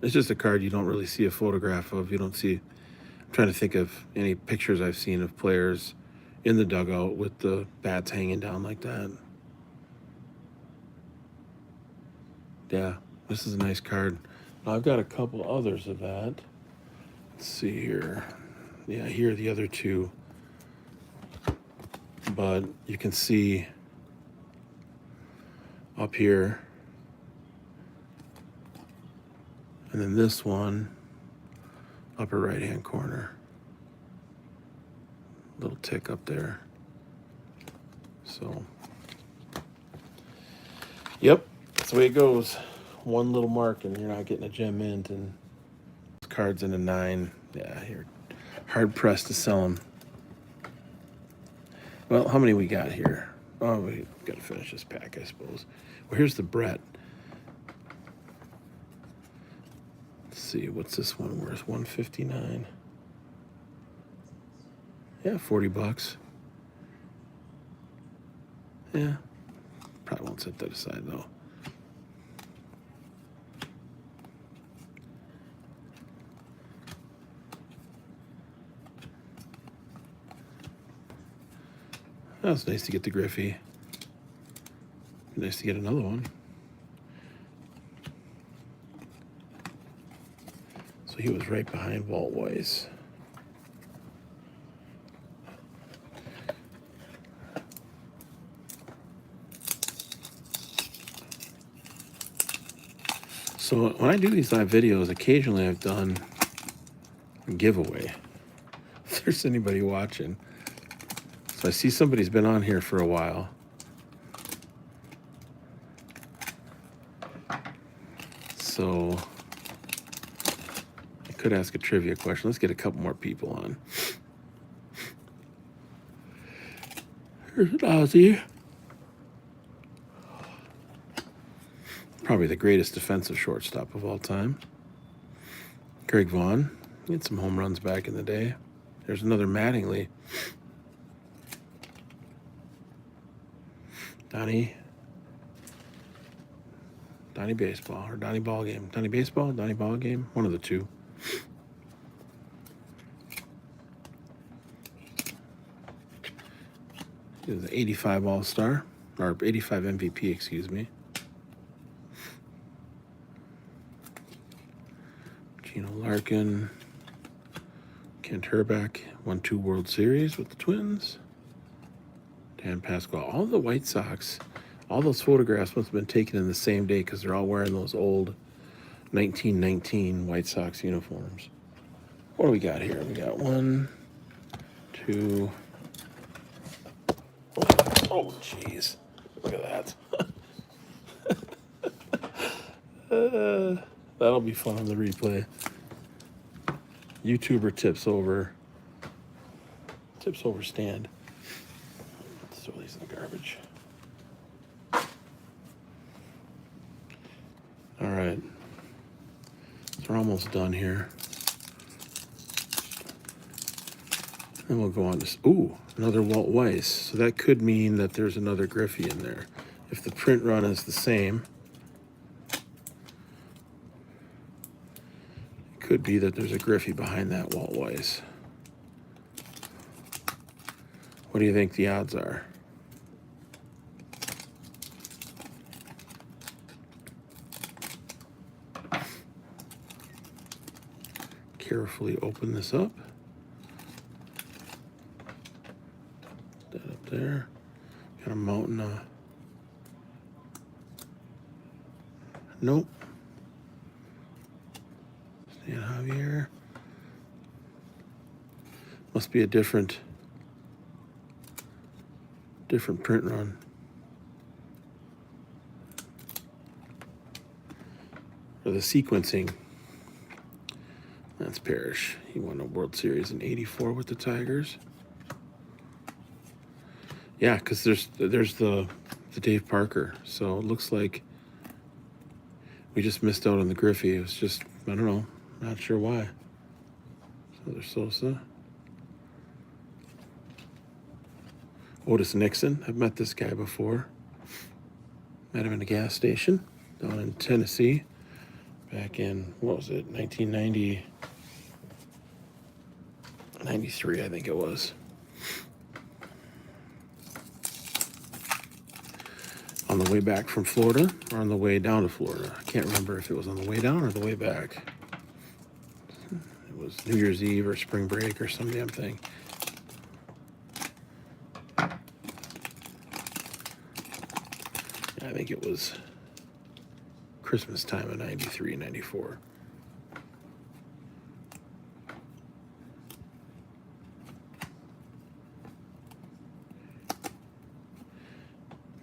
It's just a card you don't really see a photograph of. You don't see. I'm trying to think of any pictures I've seen of players in the dugout with the bats hanging down like that. Yeah, this is a nice card. Now, I've got a couple others of that. Let's see here. Yeah, here are the other two. But you can see up here. And then this one, upper right-hand corner. Little tick up there. So, yep, that's the way it goes. One little mark and you're not getting a gem mint, and cards in a 9. Yeah, you're hard pressed to sell them. Well, how many we got here? Oh, we got to finish this pack, I suppose. Well, here's the Brett. Let's see, what's this one worth? $159. Yeah, $40. Yeah, probably won't set that aside though. That was nice to get the Griffey. Nice to get another one. So he was right behind Walt Weiss. So when I do these live videos, occasionally I've done a giveaway. If there's anybody watching. So I see somebody's been on here for a while. So Could ask a trivia question. Let's get a couple more people on. Here's an Aussie. Probably the greatest defensive shortstop of all time. Greg Vaughn. He had some home runs back in the day. There's another Mattingly. Donnie Baseball or Donnie Ball Game. Donnie Baseball, Donnie Ball Game. One of the two. He was an 85 All-Star, or 85 MVP, excuse me. Geno Larkin. Kent Herbeck won 2 World Series with the Twins. Dan Pasquale. All the White Sox, all those photographs must have been taken in the same day because they're all wearing those old 1919 White Sox uniforms. What do we got here? We got 1, 2. Oh, jeez. Look at that. That'll be fun on the replay. YouTuber tips over stand. Let's throw these in the garbage. All right. So we're almost done here. Then we'll go on to, ooh, another Walt Weiss. So that could mean that there's another Griffey in there. If the print run is the same, it could be that there's a Griffey behind that Walt Weiss. What do you think the odds are? Carefully open this up. That up there. Got a mountain. Nope. Stan Javier. Must be a different print run. Or the sequencing. That's Parrish. He won a World Series in '84 with the Tigers. Yeah, because there's the Dave Parker. So it looks like we just missed out on the Griffey. It was just, I don't know, not sure why. So there's Sosa. Otis Nixon. I've met this guy before. Met him in a gas station down in Tennessee back in, what was it, 1993, I think it was. On the way back from Florida or on the way down to Florida. I can't remember if it was on the way down or the way back. It was New Year's Eve or spring break or some damn thing. I think it was Christmas time of 93, 94.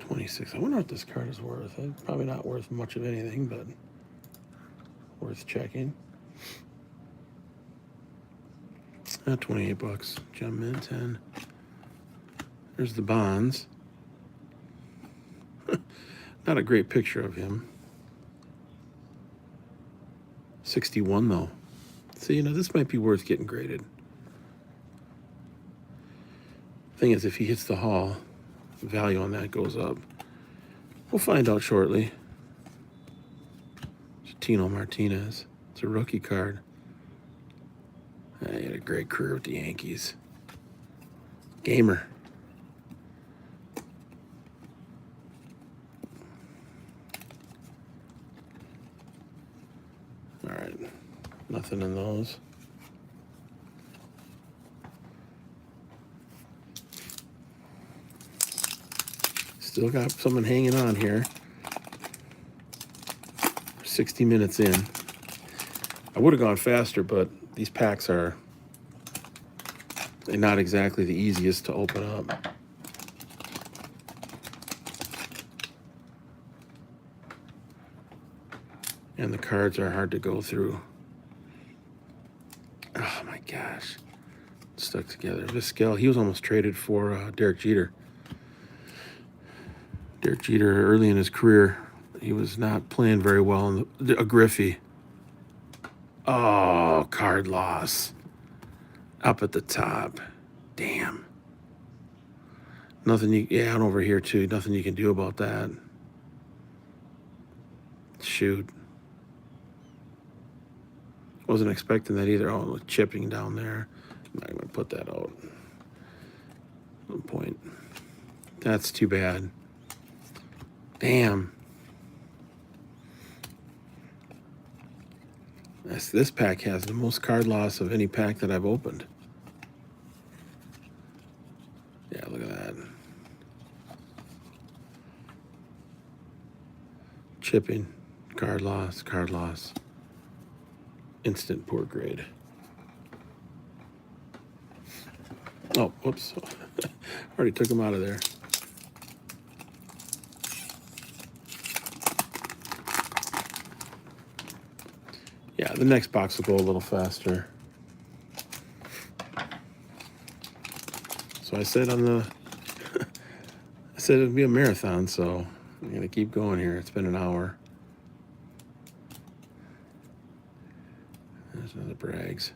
$26. I wonder what this card is worth. It's probably not worth much of anything, but worth checking. $28. Gem Mint 10. There's the Bonds. Not a great picture of him. 61 though. So, this might be worth getting graded. Thing is, if he hits the Hall, the value on that goes up. We'll find out shortly. Tino Martinez. It's a rookie card. He had a great career with the Yankees. Gamer. All right. Nothing in those. Still got someone hanging on here. 60 minutes in. I would have gone faster, but these packs are not exactly the easiest to open up. And the cards are hard to go through. Oh my gosh. Stuck together. Vizquel, he was almost traded for Derek Jeter. Derek Jeter, early in his career, he was not playing very well. A Griffey. Oh, card loss. Up at the top. Damn. Nothing you, yeah, and over here too. Nothing you can do about that. Shoot. Wasn't expecting that either. Oh, look, chipping down there. I'm not going to put that out. No point. That's too bad. Damn. This pack has the most card loss of any pack that I've opened. Yeah, look at that. Chipping, card loss, card loss. Instant poor grade. Oh, whoops. Already took him out of there. Yeah, the next box will go a little faster. So I said on the, I said it'd be a marathon, so I'm gonna keep going here. It's been an hour. There's another Brags.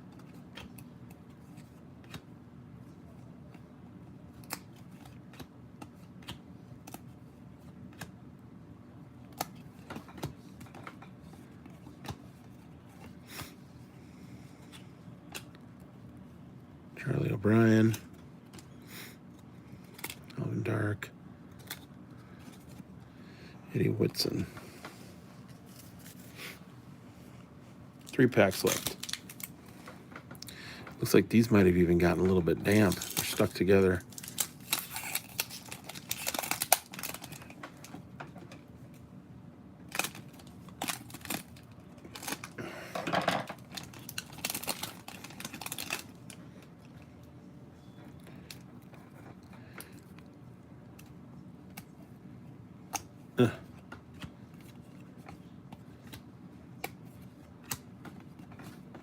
Charlie O'Brien. Alvin Dark. Eddie Whitson. 3 packs left. Looks like these might have even gotten a little bit damp. They're stuck together.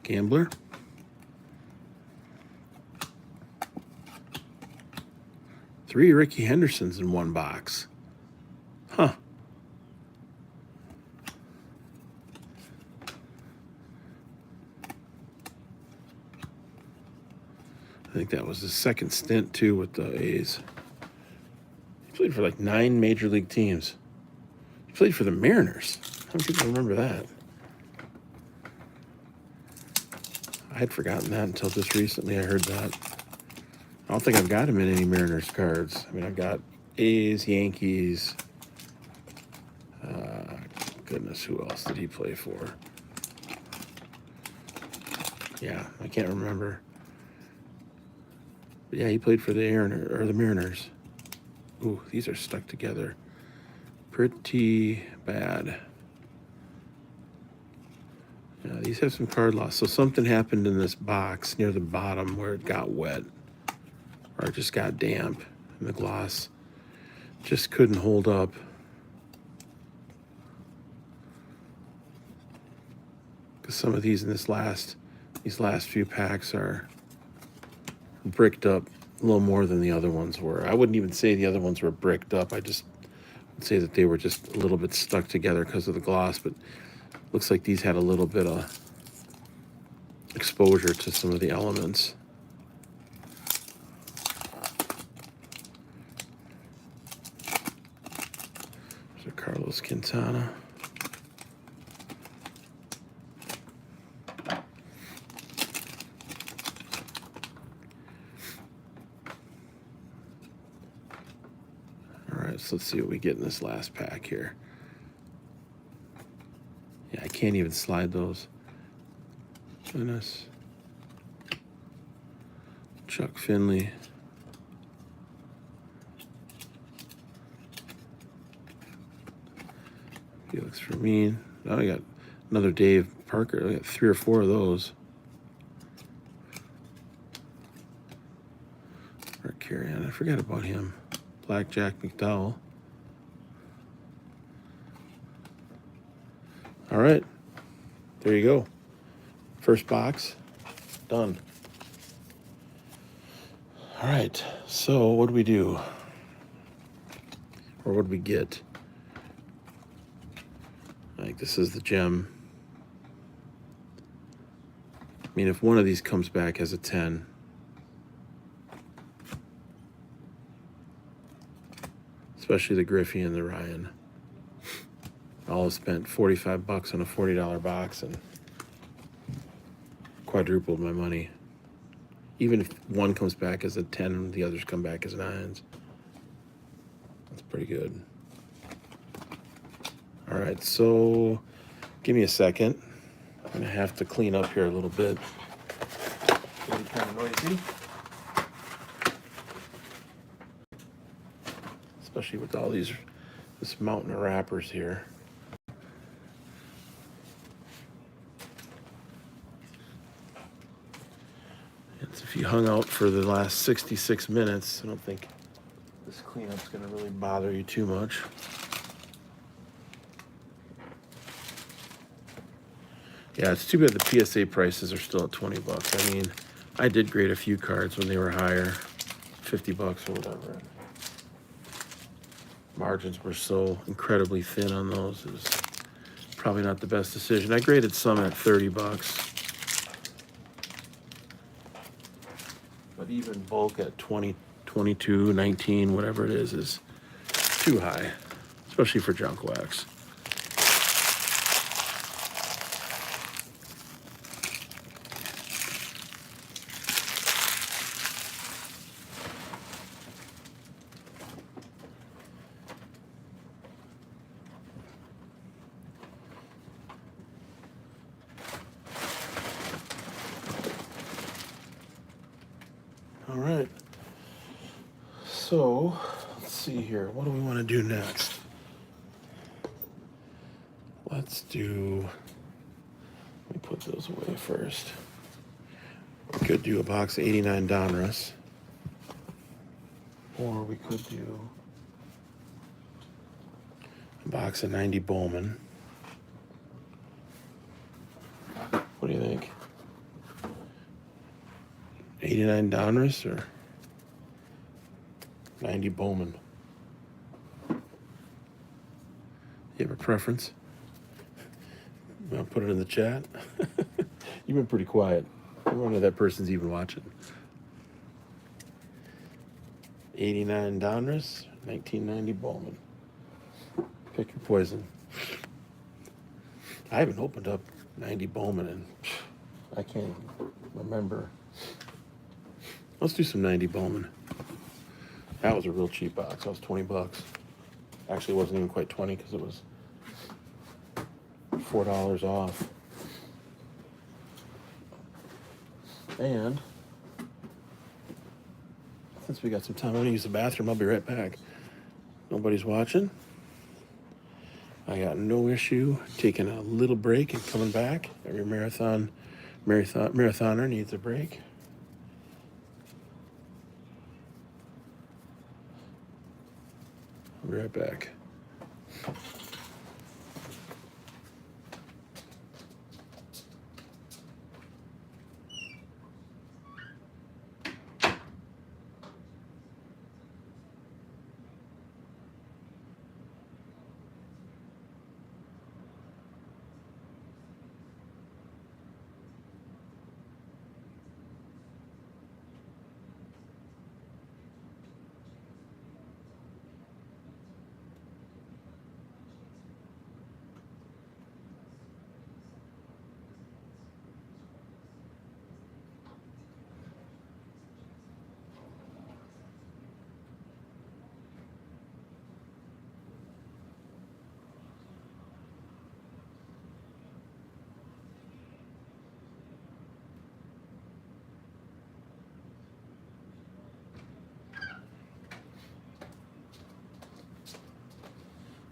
Gambler. Three Ricky Hendersons in one box. Huh. I think that was his second stint, too, with the A's. He played for like 9 major league teams. He played for the Mariners. How many people remember that? I had forgotten that until just recently I heard that. I don't think I've got him in any Mariners cards. I mean, I've got A's, Yankees. Goodness, who else did he play for? Yeah, I can't remember. But yeah, he played for the Mariners. Ooh, these are stuck together. Pretty bad. Yeah, these have some card loss. So something happened in this box near the bottom where it got wet. Or it just got damp. And the gloss just couldn't hold up. Because some of these in these last few packs are bricked up a little more than the other ones were. I wouldn't even say the other ones were bricked up. I just would say that they were just a little bit stuck together because of the gloss. But looks like these had a little bit of exposure to some of the elements. There's a Carlos Quintana. So let's see what we get in this last pack here. Yeah, I can't even slide those. Goodness. Chuck Finley. Felix Fermin. Oh, I got another Dave Parker. I got 3 or 4 of those. Mark Carrion. I forgot about him. Blackjack McDowell. All right. There you go. First box. Done. All right, so what do we do? Or what do we get? Like, this is the gem. I mean, if one of these comes back as a 10, especially the Griffey and the Ryan, I'll have spent 45 bucks on a $40 box and quadrupled my money. Even if one comes back as a 10 and the others come back as 9s, that's pretty good. All right, so give me a second. I'm gonna have to clean up here a little bit. It's gonna be kind of noisy, especially with all this mountain of wrappers here. If you hung out for the last 66 minutes, I don't think this cleanup's gonna really bother you too much. Yeah, it's too bad the PSA prices are still at 20 bucks. I mean, I did grade a few cards when they were higher, 50 bucks or whatever. Margins were so incredibly thin on those. It was probably not the best decision. I graded some at 30 bucks. But even bulk at 20, 22, 19, whatever it is too high, especially for junk wax. All right. So, let's see here. What do we want to do next? Let me put those away first. We could do a box of 89 Donruss. Or we could do a box of 90 Bowman. What do you think? 89 Donruss or 90 Bowman? You have a preference? You want to put it in the chat? You've been pretty quiet. I wonder if that person's even watching. 89 Donruss, 1990 Bowman. Pick your poison. I haven't opened up 90 Bowman and I can't remember. Let's do some 90 Bowman. That was a real cheap box. That was 20 bucks. Actually, it wasn't even quite 20 because it was $4 off. And since we got some time, I'm gonna use the bathroom. I'll be right back. Nobody's watching. I got no issue taking a little break and coming back. Every marathoner needs a break. I'll be right back.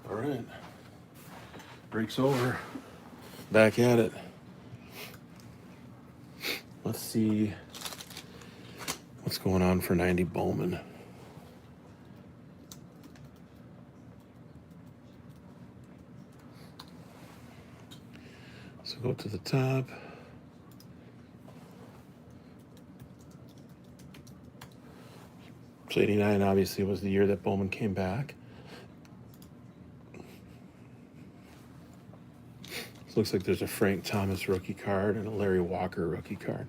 All right. Break's over. Back at it. Let's see what's going on for 90 Bowman. So go to the top. So 89 obviously was the year that Bowman came back. So looks like there's a Frank Thomas rookie card and a Larry Walker rookie card.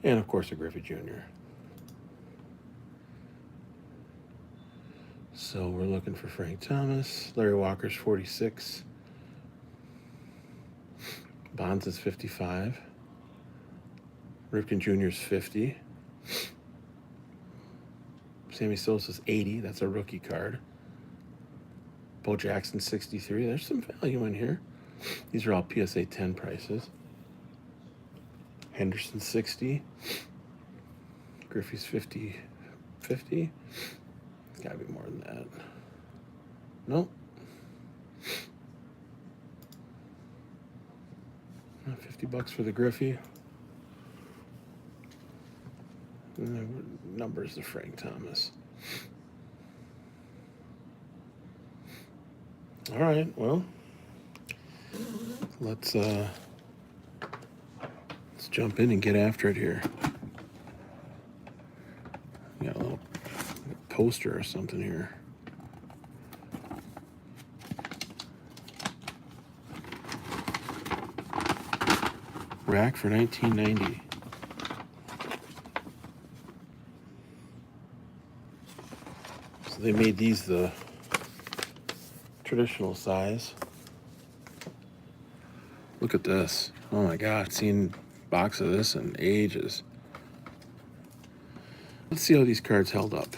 And of course a Griffey Jr. So we're looking for Frank Thomas. Larry Walker's 46. Bonds is 55. Ripken Jr. is 50. Sammy Sosa's 80. That's a rookie card. Bo Jackson 63. There's some value in here. These are all PSA 10 prices. Henderson 60. Griffey's 50. 50. It's gotta be more than that. Nope. 50 bucks for the Griffey. And then numbers of Frank Thomas. All right, well, let's jump in and get after it here. We got a little poster or something here. Rack for 1990. So they made these the traditional size. Look at this. Oh my God, seen a box of this in ages. Let's see how these cards held up.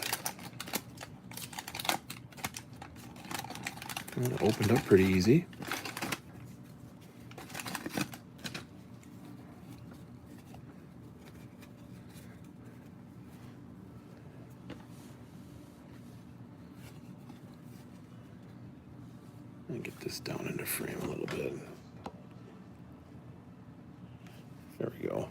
Well, it opened up pretty easy. And get this down into frame a little bit. There we go.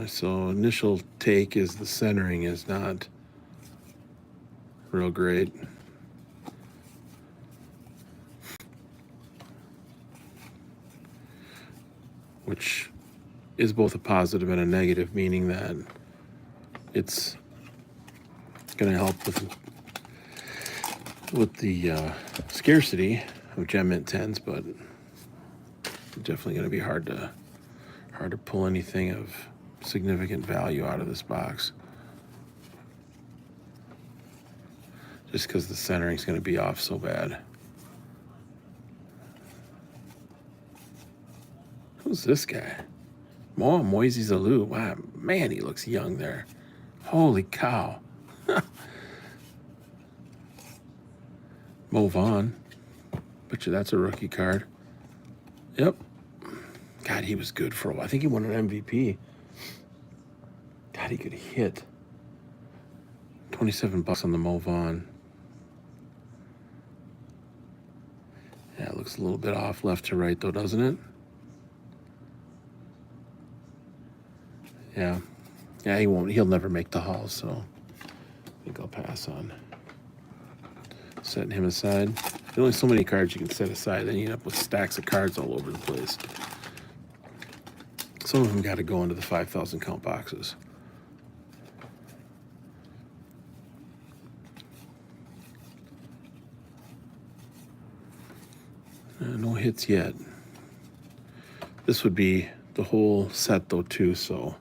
So initial take is the centering is not real great. Which is both a positive and a negative, meaning that it's going to help with the scarcity of Gem Mint 10s, but definitely going to be hard to pull anything of significant value out of this box, just because the centering is going to be off so bad. Who's this guy? Moisey Alou. Wow, man, he looks young there. Holy cow. Mo Vaughn. Bet you that's a rookie card. Yep. God, he was good for a while. I think he won an MVP. God, he could hit. 27 bucks on the Mo Vaughn. Yeah, it looks a little bit off left to right though, doesn't it? Yeah. Yeah, he'll never make the haul, so I think I'll pass on setting him aside. There's only so many cards you can set aside, then you end up with stacks of cards all over the place. Some of them got to go into the 5,000 count boxes. No hits yet. This would be the whole set though too, so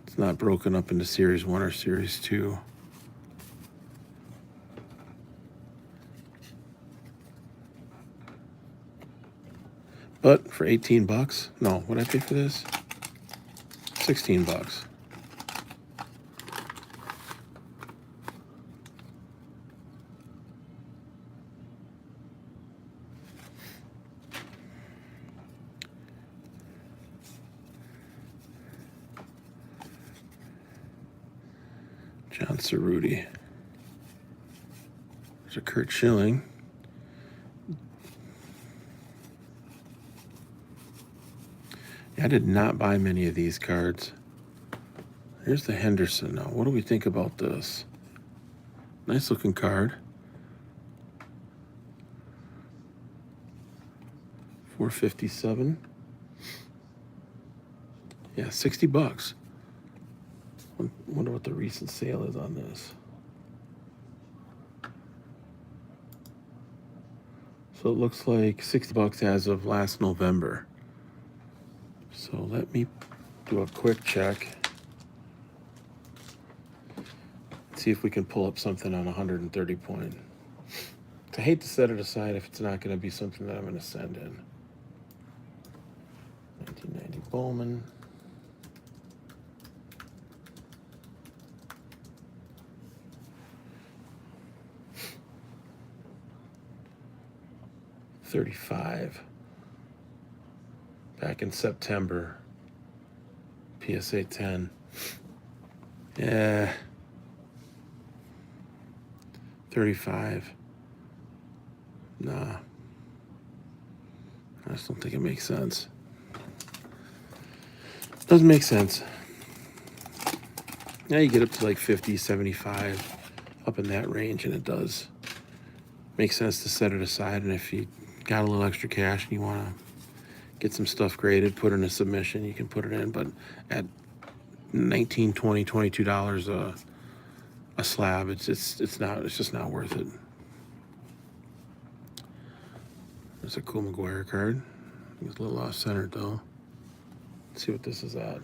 it's not broken up into Series 1 or Series 2. But for 18 bucks, no, what did I pay for this? 16 bucks. John Cerruti. There's a Kurt Schilling. I did not buy many of these cards. Here's the Henderson. Now, what do we think about this? Nice looking card. 457. Yeah, $60. Wonder what the recent sale is on this. So it looks like $60 as of last November. So let me do a quick check. See if we can pull up something on 130 point. I hate to set it aside if it's not going to be something that I'm going to send in. 1990 Bowman. $35. Back in September. PSA 10. Yeah. 35. Nah. I just don't think it makes sense. Doesn't make sense. Now you get up to like 50, 75, up in that range, and it does make sense to set it aside. And if you got a little extra cash and you want to get some stuff graded, put in a submission, you can put it in. But at $19, $20, $22 a slab, it's just not worth it. There's a cool McGuire card. It's a little off center though. Let's see what this is at.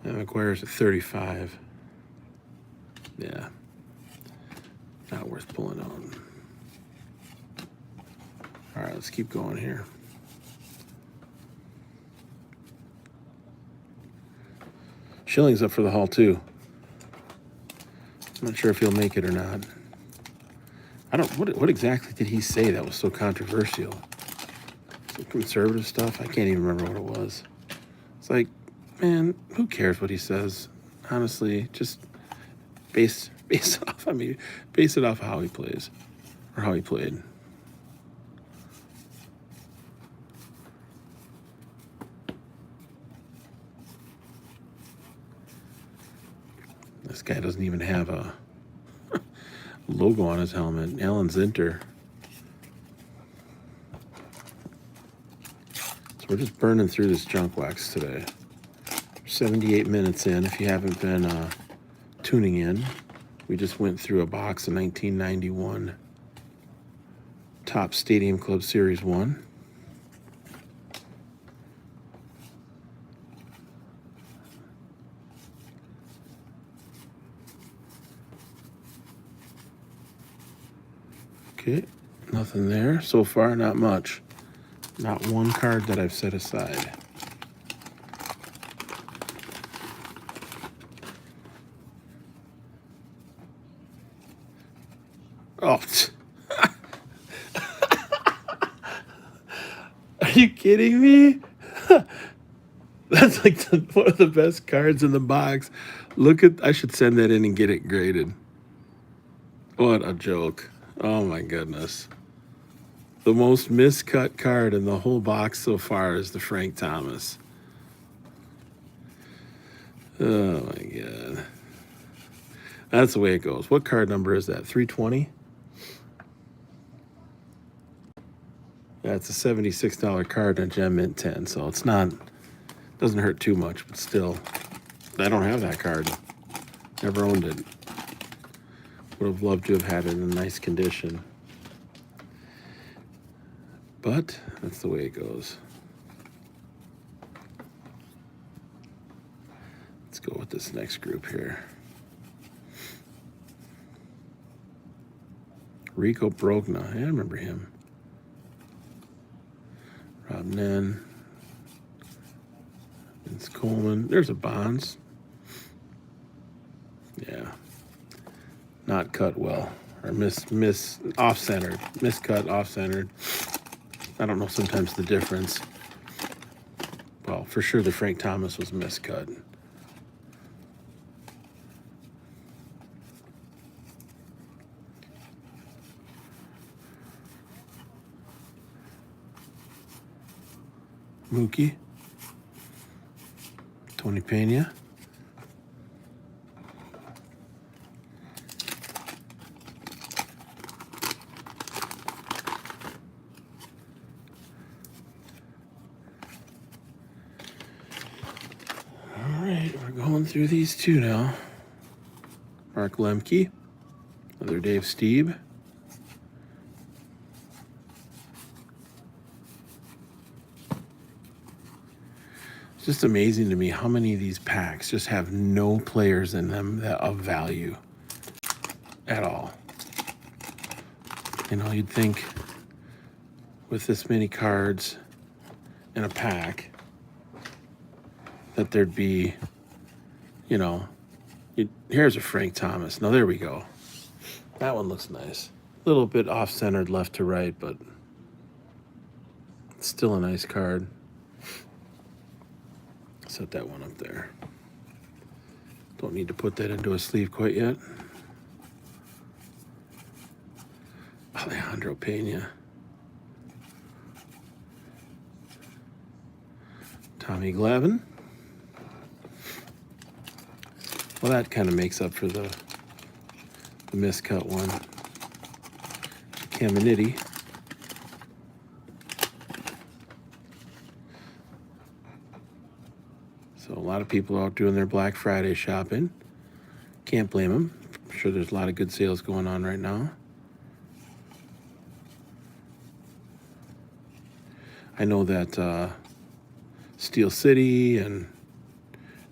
And McGuire's at 35. Yeah. Not worth pulling out. All right, let's keep going here. Schilling's up for the haul too. I'm not sure if he'll make it or not. What exactly did he say that was so controversial? Some conservative stuff? I can't even remember what it was. It's like, man, who cares what he says? Honestly, just base it off how he plays or how he played. This guy doesn't even have a logo on his helmet. Alan Zinter. So we're just burning through this junk wax today. 78 minutes in. If you haven't been tuning in, we just went through a box of 1991 Top Stadium Club Series 1. Okay, nothing there so far, not much. Not one card that I've set aside. Oh, are you kidding me? That's like one of the best cards in the box. I should send that in and get it graded. What a joke. Oh my goodness. The most miscut card in the whole box so far is the Frank Thomas. Oh my God. That's the way it goes. What card number is that? 320? That's a $76 card in a Gem Mint 10, so doesn't hurt too much, but still. I don't have that card. Never owned it. Would have loved to have had it in nice condition. But that's the way it goes. Let's go with this next group here. Rico Brogna. Yeah, I remember him. Rob Nen. Vince Coleman. There's a Bonds. Yeah. Not cut well. Or off-centered. Miscut, off-centered. I don't know sometimes the difference. Well, for sure the Frank Thomas was miscut. Mookie. Tony Pena. Going through these two now. Mark Lemke, another Dave Stieb. It's just amazing to me how many of these packs just have no players in them that of value at all. You know, you'd think with this many cards in a pack that there'd be, you know, here's a Frank Thomas. Now, there we go. That one looks nice. A little bit off-centered left to right, but it's still a nice card. Set that one up there. Don't need to put that into a sleeve quite yet. Alejandro Pena. Tommy Glavine. Well, that kind of makes up for the miscut one. Caminiti. So a lot of people out doing their Black Friday shopping. Can't blame them. I'm sure there's a lot of good sales going on right now. I know that Steel City and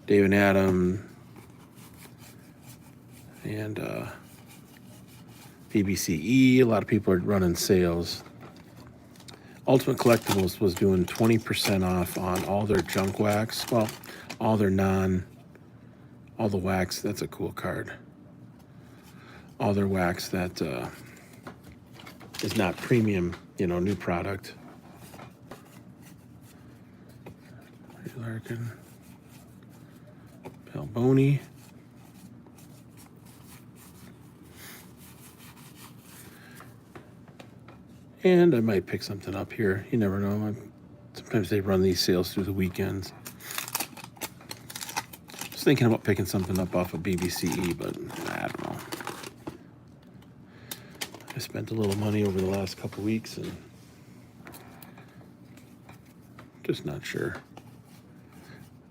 David Adams and BBCE, a lot of people are running sales. Ultimate Collectibles was doing 20% off on all their junk wax. Well, all the wax. That's a cool card. All their wax that is not premium, you know, new product. Larkin, Balboni. And I might pick something up here. You never know. Sometimes they run these sales through the weekends. Just thinking about picking something up off of BBCE, but I don't know. I spent a little money over the last couple weeks and just not sure.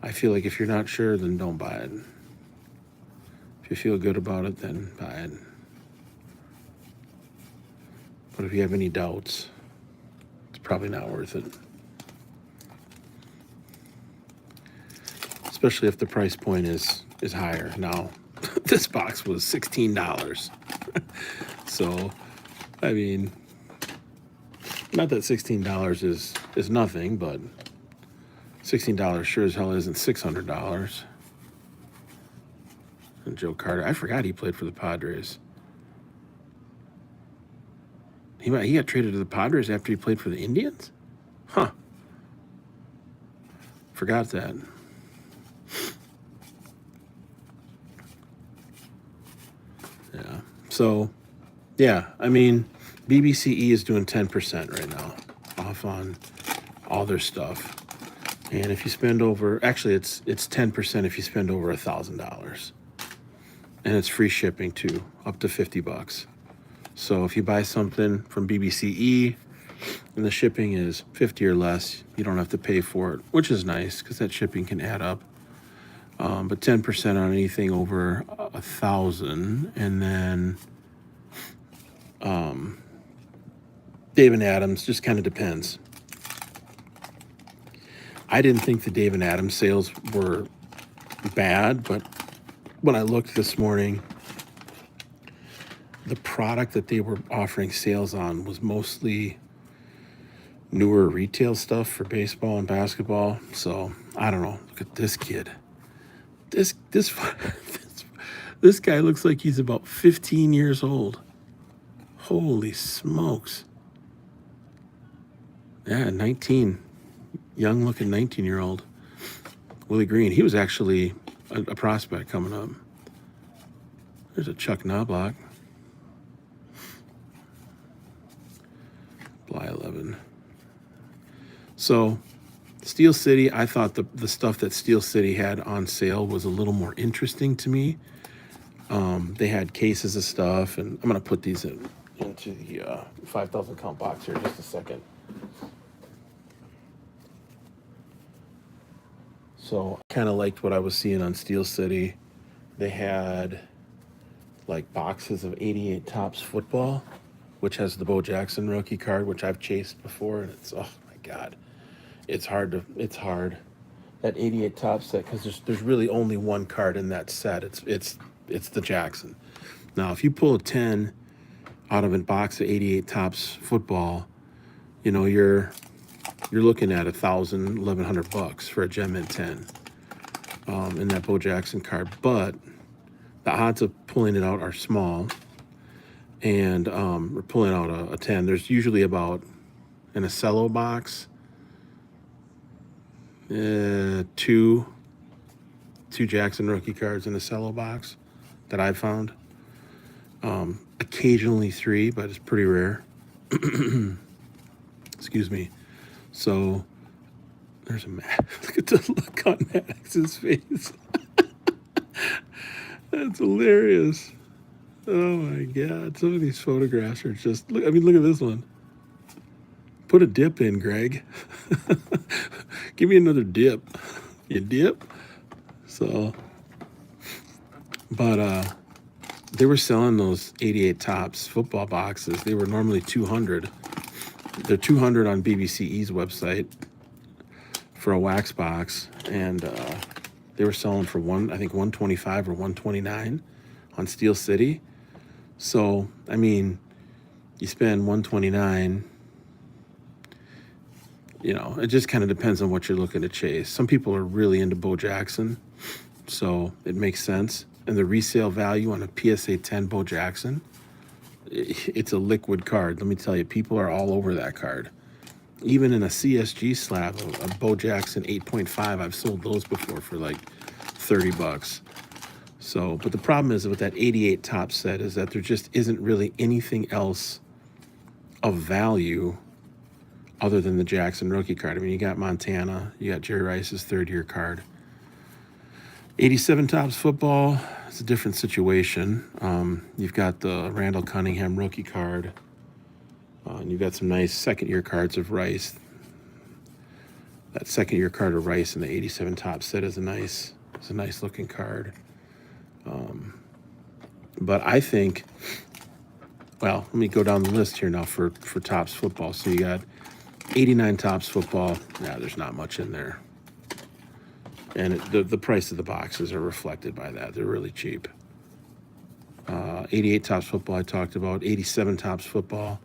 I feel like if you're not sure, then don't buy it. If you feel good about it, then buy it. But if you have any doubts, it's probably not worth it. Especially if the price point is higher. Now, this box was $16. So, I mean, not that $16 is nothing, but $16 sure as hell isn't $600. And Joe Carter, I forgot he played for the Padres. He got traded to the Padres after he played for the Indians? Huh. Forgot that. Yeah. So, yeah, I mean, BBCE is doing 10% right now off on all their stuff. And if you spend over, actually it's 10% if you spend over $1,000. And it's free shipping too, up to $50. So if you buy something from BBCE and the shipping is 50 or less, you don't have to pay for it, which is nice because that shipping can add up. But 10% on anything over 1,000, and then David Adams just kind of depends. I didn't think the David Adams sales were bad, but when I looked this morning, the product that they were offering sales on was mostly newer retail stuff for baseball and basketball. So I don't know. Look at this kid. This guy looks like he's about 15 years old. Holy smokes. Yeah, 19. Young looking 19-year-old. Willie Green. He was actually a prospect coming up. There's a Chuck Knobloch. Bly 11. So, Steel City, I thought the stuff that Steel City had on sale was a little more interesting to me. They had cases of stuff, and I'm going to put these into the 5,000 count box here in just a second. So I kind of liked what I was seeing on Steel City. They had like boxes of 88 Tops football, which has the Bo Jackson rookie card, which I've chased before, and it's, oh my god, it's hard. That 88 Tops set, because there's really only one card in that set. It's the Jackson. Now, if you pull a 10 out of a box of 88 Tops football, you know you're looking at 1,100 bucks for a Gem Mint 10 in that Bo Jackson card. But the odds of pulling it out are small, and we're pulling out a 10. There's usually about, in a cello box, two Jackson rookie cards in a cello box that I've found. Occasionally three, but it's pretty rare. Excuse me. So there's a look at the look on Max's face. That's hilarious. Oh my god, some of these photographs are just look. I mean, look at this one. Put a dip in, Greg. Give me another dip. You dip? So, but they were selling those 88 Tops football boxes. They were normally 200. They're 200 on BBCE's website for a wax box, and they were selling for I think 125 or 129 on Steel City. So, I mean, you spend 129. You know, it just kind of depends on what you're looking to chase. Some people are really into Bo Jackson, so it makes sense. And the resale value on a PSA 10 Bo Jackson, it's a liquid card. Let me tell you, people are all over that card. Even in a CSG slab, a Bo Jackson 8.5, I've sold those before for like 30 bucks. So, but the problem is with that 88 Top set is that there just isn't really anything else of value other than the Jackson rookie card. I mean, you got Montana, you got Jerry Rice's third-year card. 87 Tops football, it's a different situation. You've got the Randall Cunningham rookie card, and you've got some nice second-year cards of Rice. That second-year card of Rice in the 87 Tops set is a nice looking card. But I think, well, let me go down the list here now for Tops football. So you got 89 Tops football. Yeah, there's not much in there. And the price of the boxes are reflected by that. They're really cheap. 88 Tops football I talked about. 87 Tops football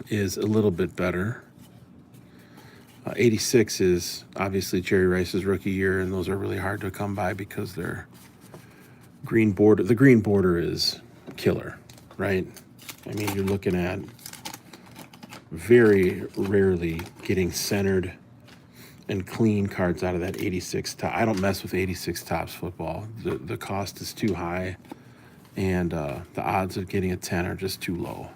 is a little bit better. 86 is obviously Jerry Rice's rookie year, and those are really hard to come by because they're green border. The green border is killer, right? I mean, you're looking at very rarely getting centered and clean cards out of that 86 top. I don't mess with 86 Tops football. The cost is too high, and the odds of getting a 10 are just too low.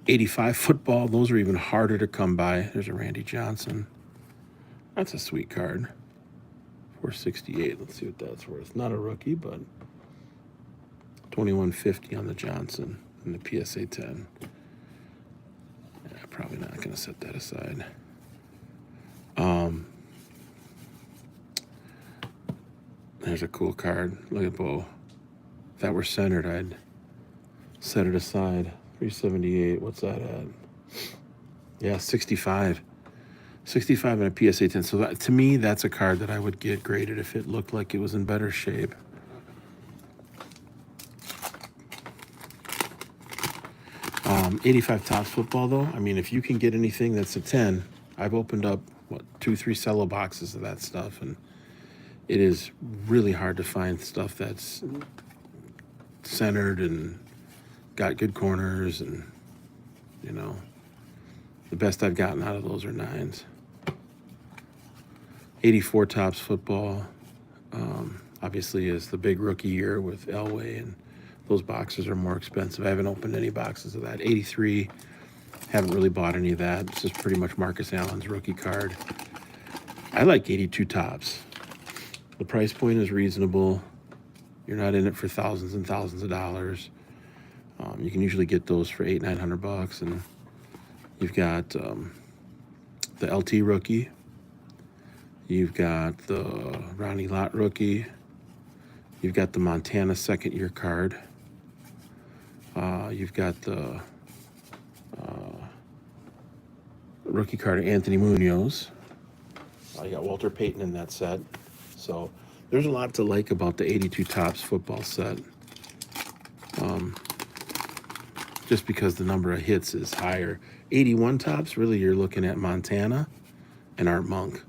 85 football, those are even harder to come by. There's a Randy Johnson. That's a sweet card. 468. Let's see what that's worth. Not a rookie, but 2150 on the Johnson and the PSA 10. Yeah, probably not going to set that aside. There's a cool card. Look at Bo. If that were centered, I'd set it aside. 378. What's that at? Yeah, 65. 65 and a PSA 10. So that, to me, that's a card that I would get graded if it looked like it was in better shape. Um, 85 Tops football, though. I mean, if you can get anything that's a 10, I've opened up, 2-3 cello boxes of that stuff, and it is really hard to find stuff that's centered and got good corners, and, you know, the best I've gotten out of those are 9s. 84 Tops football, obviously, is the big rookie year with Elway, and those boxes are more expensive. I haven't opened any boxes of that. 83, haven't really bought any of that. It's just pretty much Marcus Allen's rookie card. I like 82 Tops. The price point is reasonable. You're not in it for thousands and thousands of dollars. You can usually get those for $800-900, and you've got the LT rookie. You've got the Ronnie Lott rookie. You've got the Montana second-year card. You've got the rookie card of Anthony Munoz. You got Walter Payton in that set. So there's a lot to like about the 82 Topps football set. Just because the number of hits is higher. 81 Topps, really you're looking at Montana and Art Monk.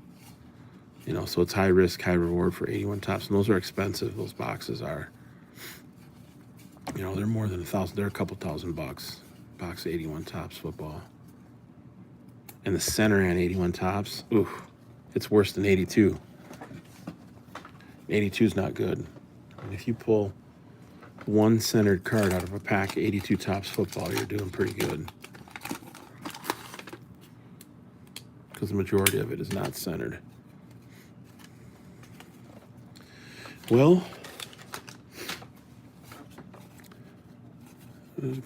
You know, so it's high risk, high reward for 81 Topps. And those are expensive, those boxes are. You know, they're more than $1,000. They're a couple $1,000. Box of 81 Topps football. And the center and 81 Topps, ooh, it's worse than 82. 82 is not good. And if you pull one centered card out of a pack of 82 Topps football, you're doing pretty good. Because the majority of it is not centered. Well,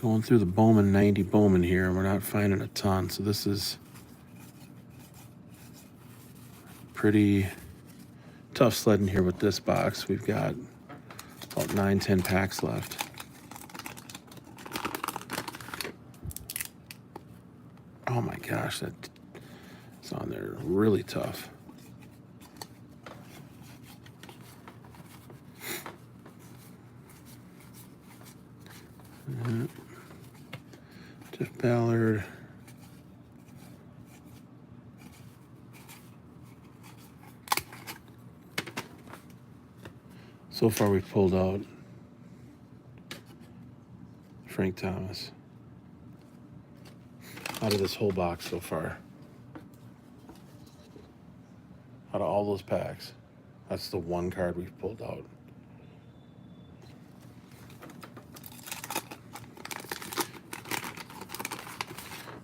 going through the Bowman 90 Bowman here, and we're not finding a ton. So this is pretty tough sledding here with this box. We've got about 9-10 packs left. Oh my gosh, that's on there really tough. Jeff Ballard. So far we've pulled out Frank Thomas out of this whole box so far. Out of all those packs, that's the one card we've pulled out.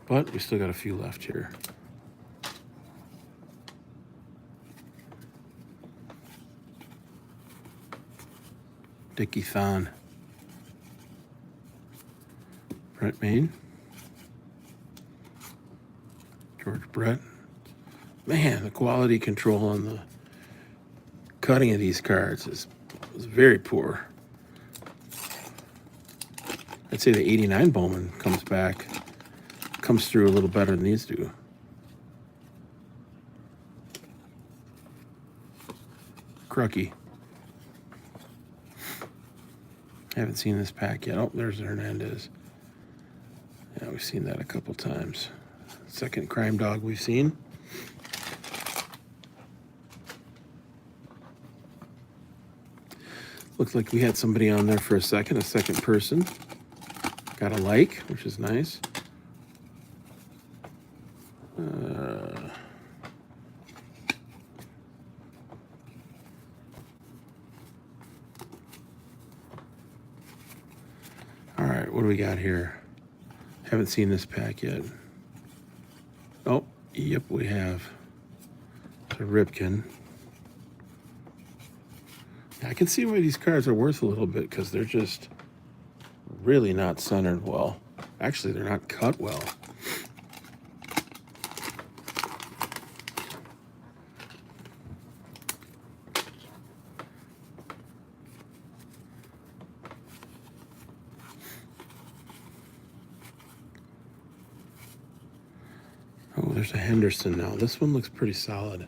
But we still got a few left here. Dickie Thon. Brett Main. George Brett. Man, the quality control on the cutting of these cards is very poor. I'd say the 89 Bowman comes through a little better than these do. Crucky. Haven't seen this pack yet. Oh, there's Hernandez. Yeah, we've seen that a couple times. Second Crime Dog we've seen. Looks like we had somebody on there for a second person. Got a like, which is nice. All right, what do we got here? Haven't seen this pack yet. Oh, yep, we have. It's a Ripken. I can see why these cards are worth a little bit because they're just really not centered well. Actually, they're not cut well. Oh, there's a Henderson now. This one looks pretty solid.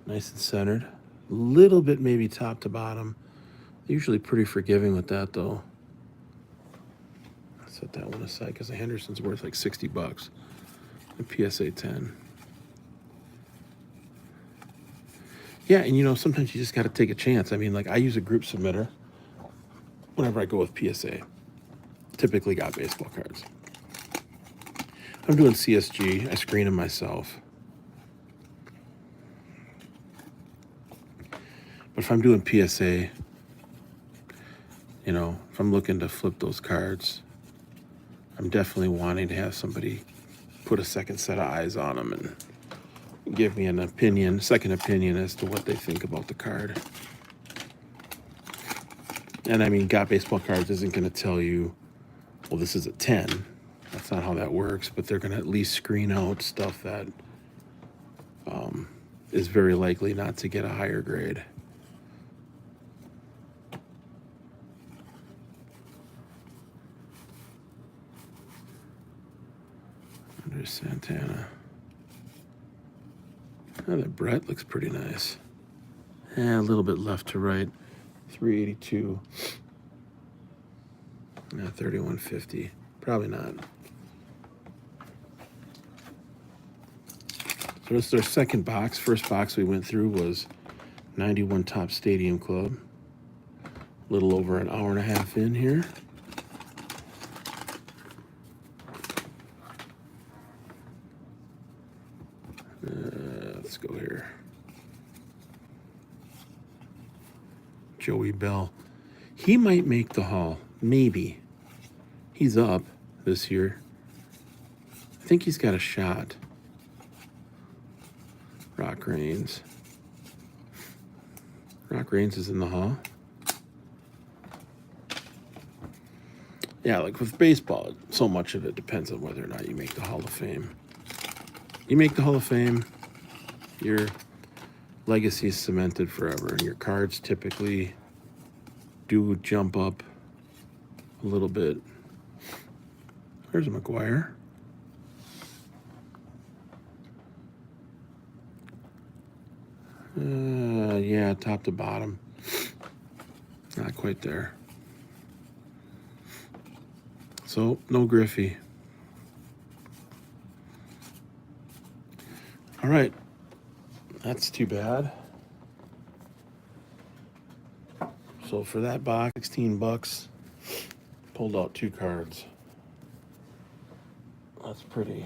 Nice and centered. A little bit maybe top to bottom. Usually pretty forgiving with that though. I'll set that one aside because the Henderson's worth like $60. A PSA 10. Yeah, and you know, sometimes you just got to take a chance. I mean, like I use a group submitter whenever I go with PSA. Typically got baseball cards. I'm doing CSG. I screen them myself. But if I'm doing PSA, you know, if I'm looking to flip those cards, I'm definitely wanting to have somebody put a second set of eyes on them and give me an opinion, second opinion as to what they think about the card. And I mean, Got Baseball Cards isn't going to tell you, well, this is a 10. That's not how that works, but they're going to at least screen out stuff that is very likely not to get a higher grade. There's Santana. Oh, that Brett looks pretty nice. Yeah, a little bit left to right. 382. Yeah, 3150. Probably not. So this is our second box. First box we went through was 91 Top Stadium Club. A little over an hour and a half in here. Let's go here. Joey Bell. He might make the Hall. Maybe. He's up this year. I think he's got a shot. Rock Reigns. Rock Reigns is in the Hall. Yeah, like with baseball, so much of it depends on whether or not you make the Hall of Fame. You make the Hall of Fame, your legacy is cemented forever, and your cards typically do jump up a little bit. There's a McGuire. Yeah, top to bottom. Not quite there. So, no Griffey. All right. That's too bad. So for that box, 16 bucks, pulled out 2 cards. That's pretty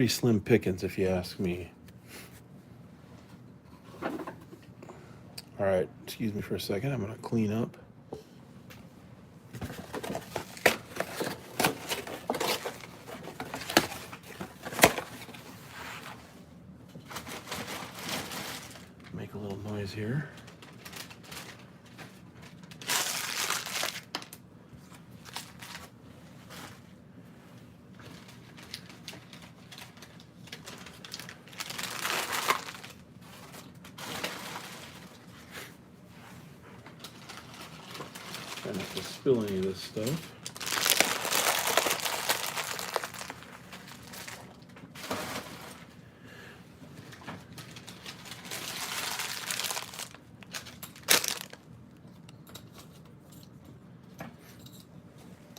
slim pickings if you ask me. All right, excuse me for a second. I'm gonna clean up. Make a little noise here. Try not to spill any of this stuff.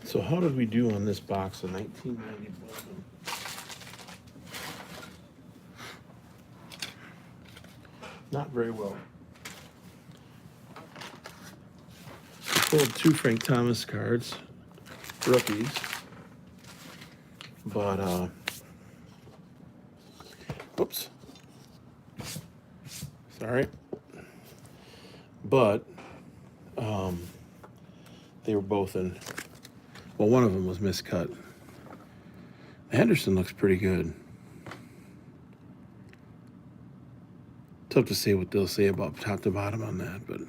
So how did we do on this box of 1990 Bowman? Not very well. Pulled 2 Frank Thomas cards, rookies, but oops, sorry, but they were both in. Well, one of them was miscut. Henderson looks pretty good. Tough to say what they'll say about top to bottom on that, but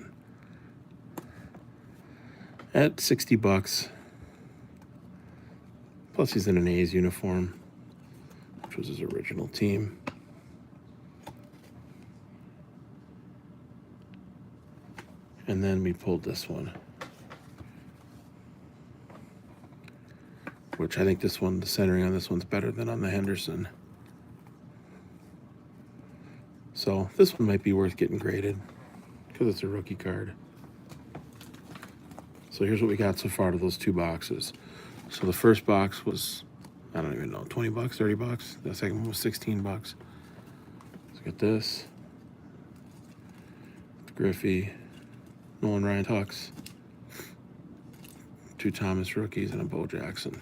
at 60 bucks. Plus he's in an A's uniform, which was his original team. And then we pulled this one, which I think this one, the centering on this one's better than on the Henderson. So this one might be worth getting graded because it's a rookie card. So here's what we got so far to those 2 boxes. So the first box was, I don't even know, 20 bucks, 30 bucks. The second one was 16 bucks. Let's get this. Griffey, Nolan Ryan Tux, 2 Thomas rookies, and a Bo Jackson.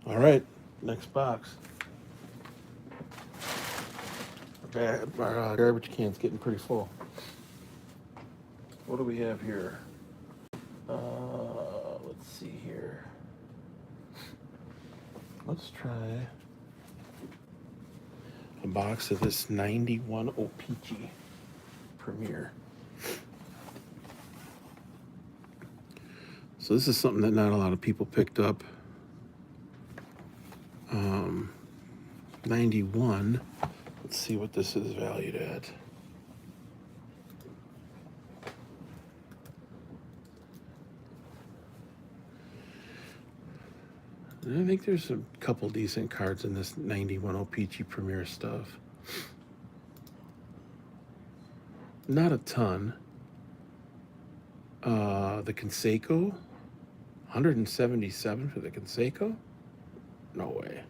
All right, next box. Our garbage can's getting pretty full. What do we have here? Let's see here. Let's try a box of this 91 O-Pee-Chee Premier. So this is something that not a lot of people picked up. 91. Let's see what this is valued at. I think there's a couple decent cards in this 91 O-Pee-Chee Premier stuff. Not a ton. The Conseco, 177 for the Conseco? No way.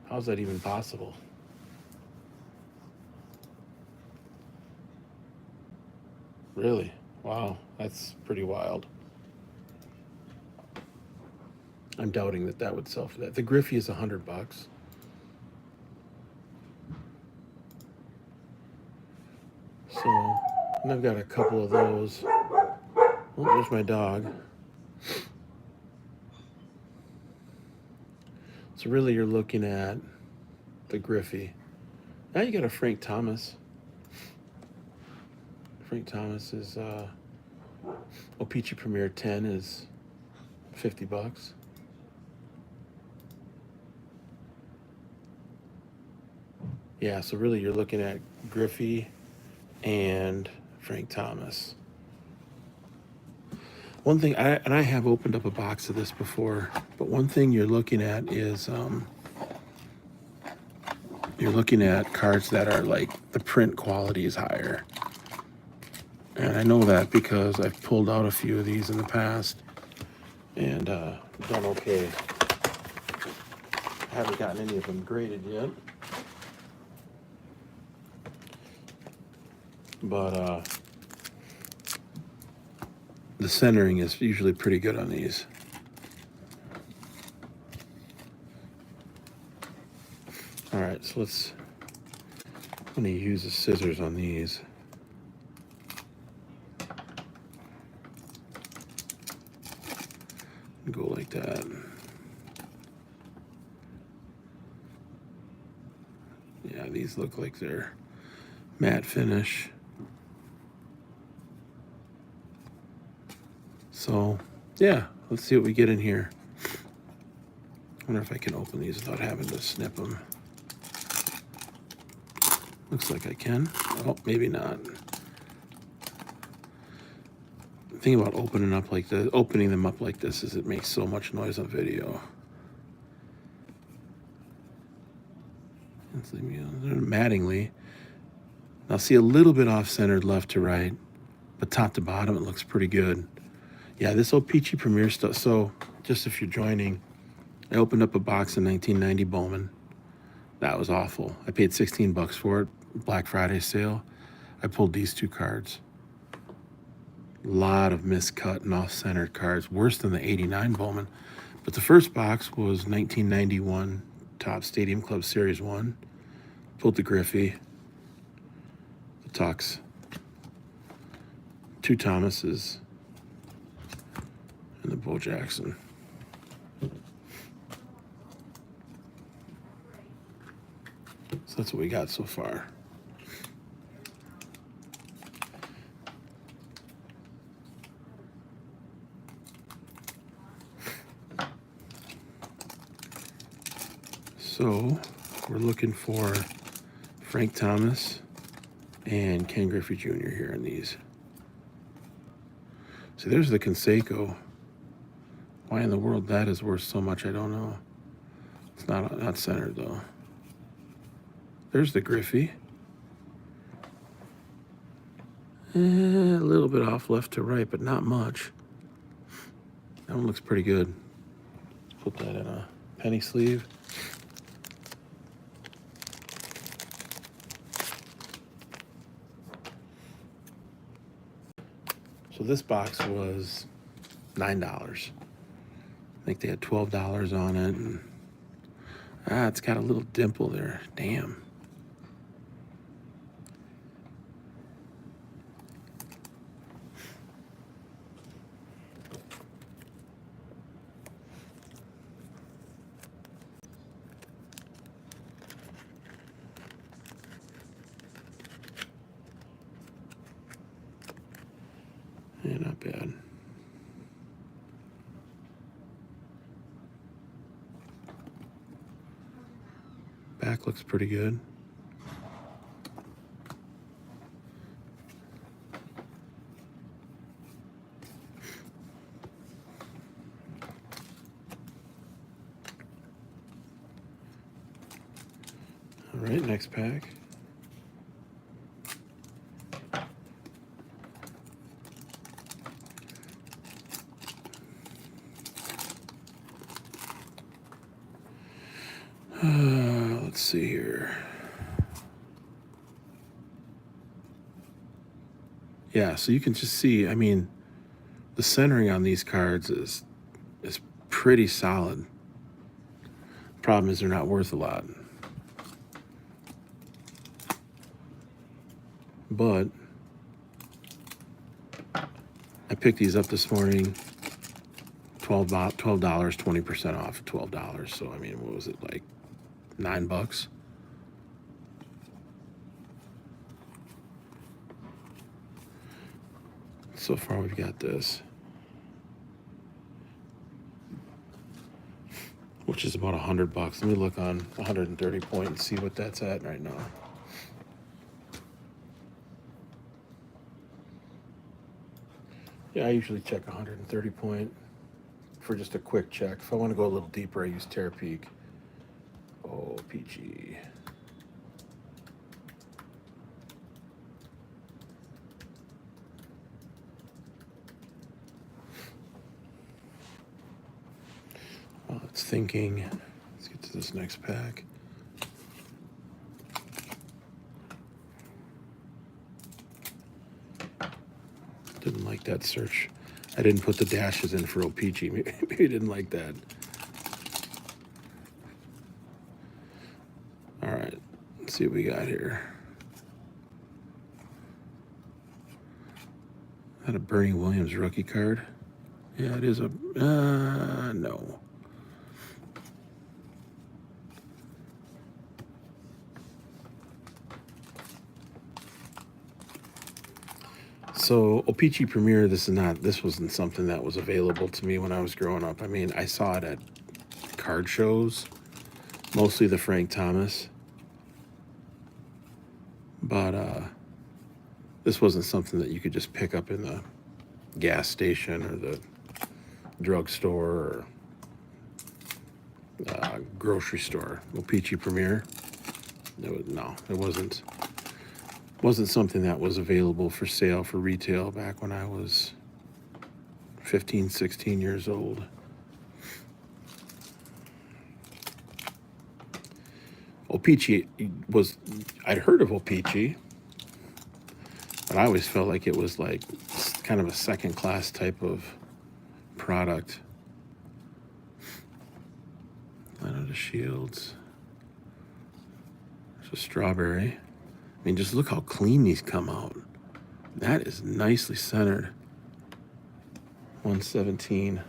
How's that even possible? Really? Wow, that's pretty wild. I'm doubting that that would sell for that. The Griffey is $100. So, and I've got a couple of those. Oh, there's my dog. So really you're looking at the Griffey. Now you got a Frank Thomas. Frank Thomas is O-Pee-Chee Premier 10 is $50. Yeah, so really you're looking at Griffey and Frank Thomas. One thing, I have opened up a box of this before, but one thing you're looking at is you're looking at cards that are like the print quality is higher. And I know that because I've pulled out a few of these in the past and done okay. I haven't gotten any of them graded yet. But the centering is usually pretty good on these. All right, so I'm gonna use the scissors on these. Go like that. Yeah, these look like they're matte finish. So, yeah, let's see what we get in here. I wonder if I can open these without having to snip them. Looks like I can. Oh, maybe not. The thing about opening them up like this is it makes so much noise on video. It's like, mattingly. Now see a little bit off-centered left to right, but top to bottom it looks pretty good. Yeah, this O-Pee-Chee Premier stuff. So just if you're joining, I opened up a box in 1990 Bowman. That was awful. I paid $16 for it. Black Friday sale. I pulled these two cards. A lot of miscut and off-centered cards, worse than the 89 Bowman. But the first box was 1991 Topps Stadium Club Series 1. Pulled the Griffey, the Tux, two Thomases, and the Bo Jackson. So that's what we got so far. So we're looking for Frank Thomas and Ken Griffey Jr. here in these. See, there's the Conseco. Why in the world that is worth so much, I don't know. It's not centered though. There's the Griffey. A little bit off left to right, but not much. That one looks pretty good. Put that in a penny sleeve. So this box was $9. I think they had $12 on it. And, it's got a little dimple there. Damn. Yeah, not bad. Back looks pretty good. All right, next pack. Let's see here. Yeah, so you can just see, I mean, the centering on these cards is pretty solid. Problem is they're not worth a lot. But I picked these up this morning, $12, 20% off, $12. So I mean, what was it, like $9? So far we've got this, which is about $100. Let me look on 130 point and see what that's at right now. Yeah, I usually check 130 point for just a quick check. If I want to go a little deeper, I use Terapeak. Oh, peachy. While it's thinking, let's get to this next pack. Didn't like that search. I didn't put the dashes in for O-Peachy. Maybe you didn't like that. All right, let's see what we got here. Is that a Bernie Williams rookie card? Yeah, it is a, no. So O-Peachy Premier, this wasn't something that was available to me when I was growing up. I mean, I saw it at card shows, mostly the Frank Thomas. But this wasn't something that you could just pick up in the gas station or the drugstore or grocery store. O-Peachy Premier. It wasn't something that was available for sale for retail back when I was 15, 16 years old. O-Peachy I'd heard of O-Peachy, but I always felt like it was like kind of a second class type of product. Line of the Shields. There's a strawberry. I mean, just look how clean these come out. That is nicely centered. 117.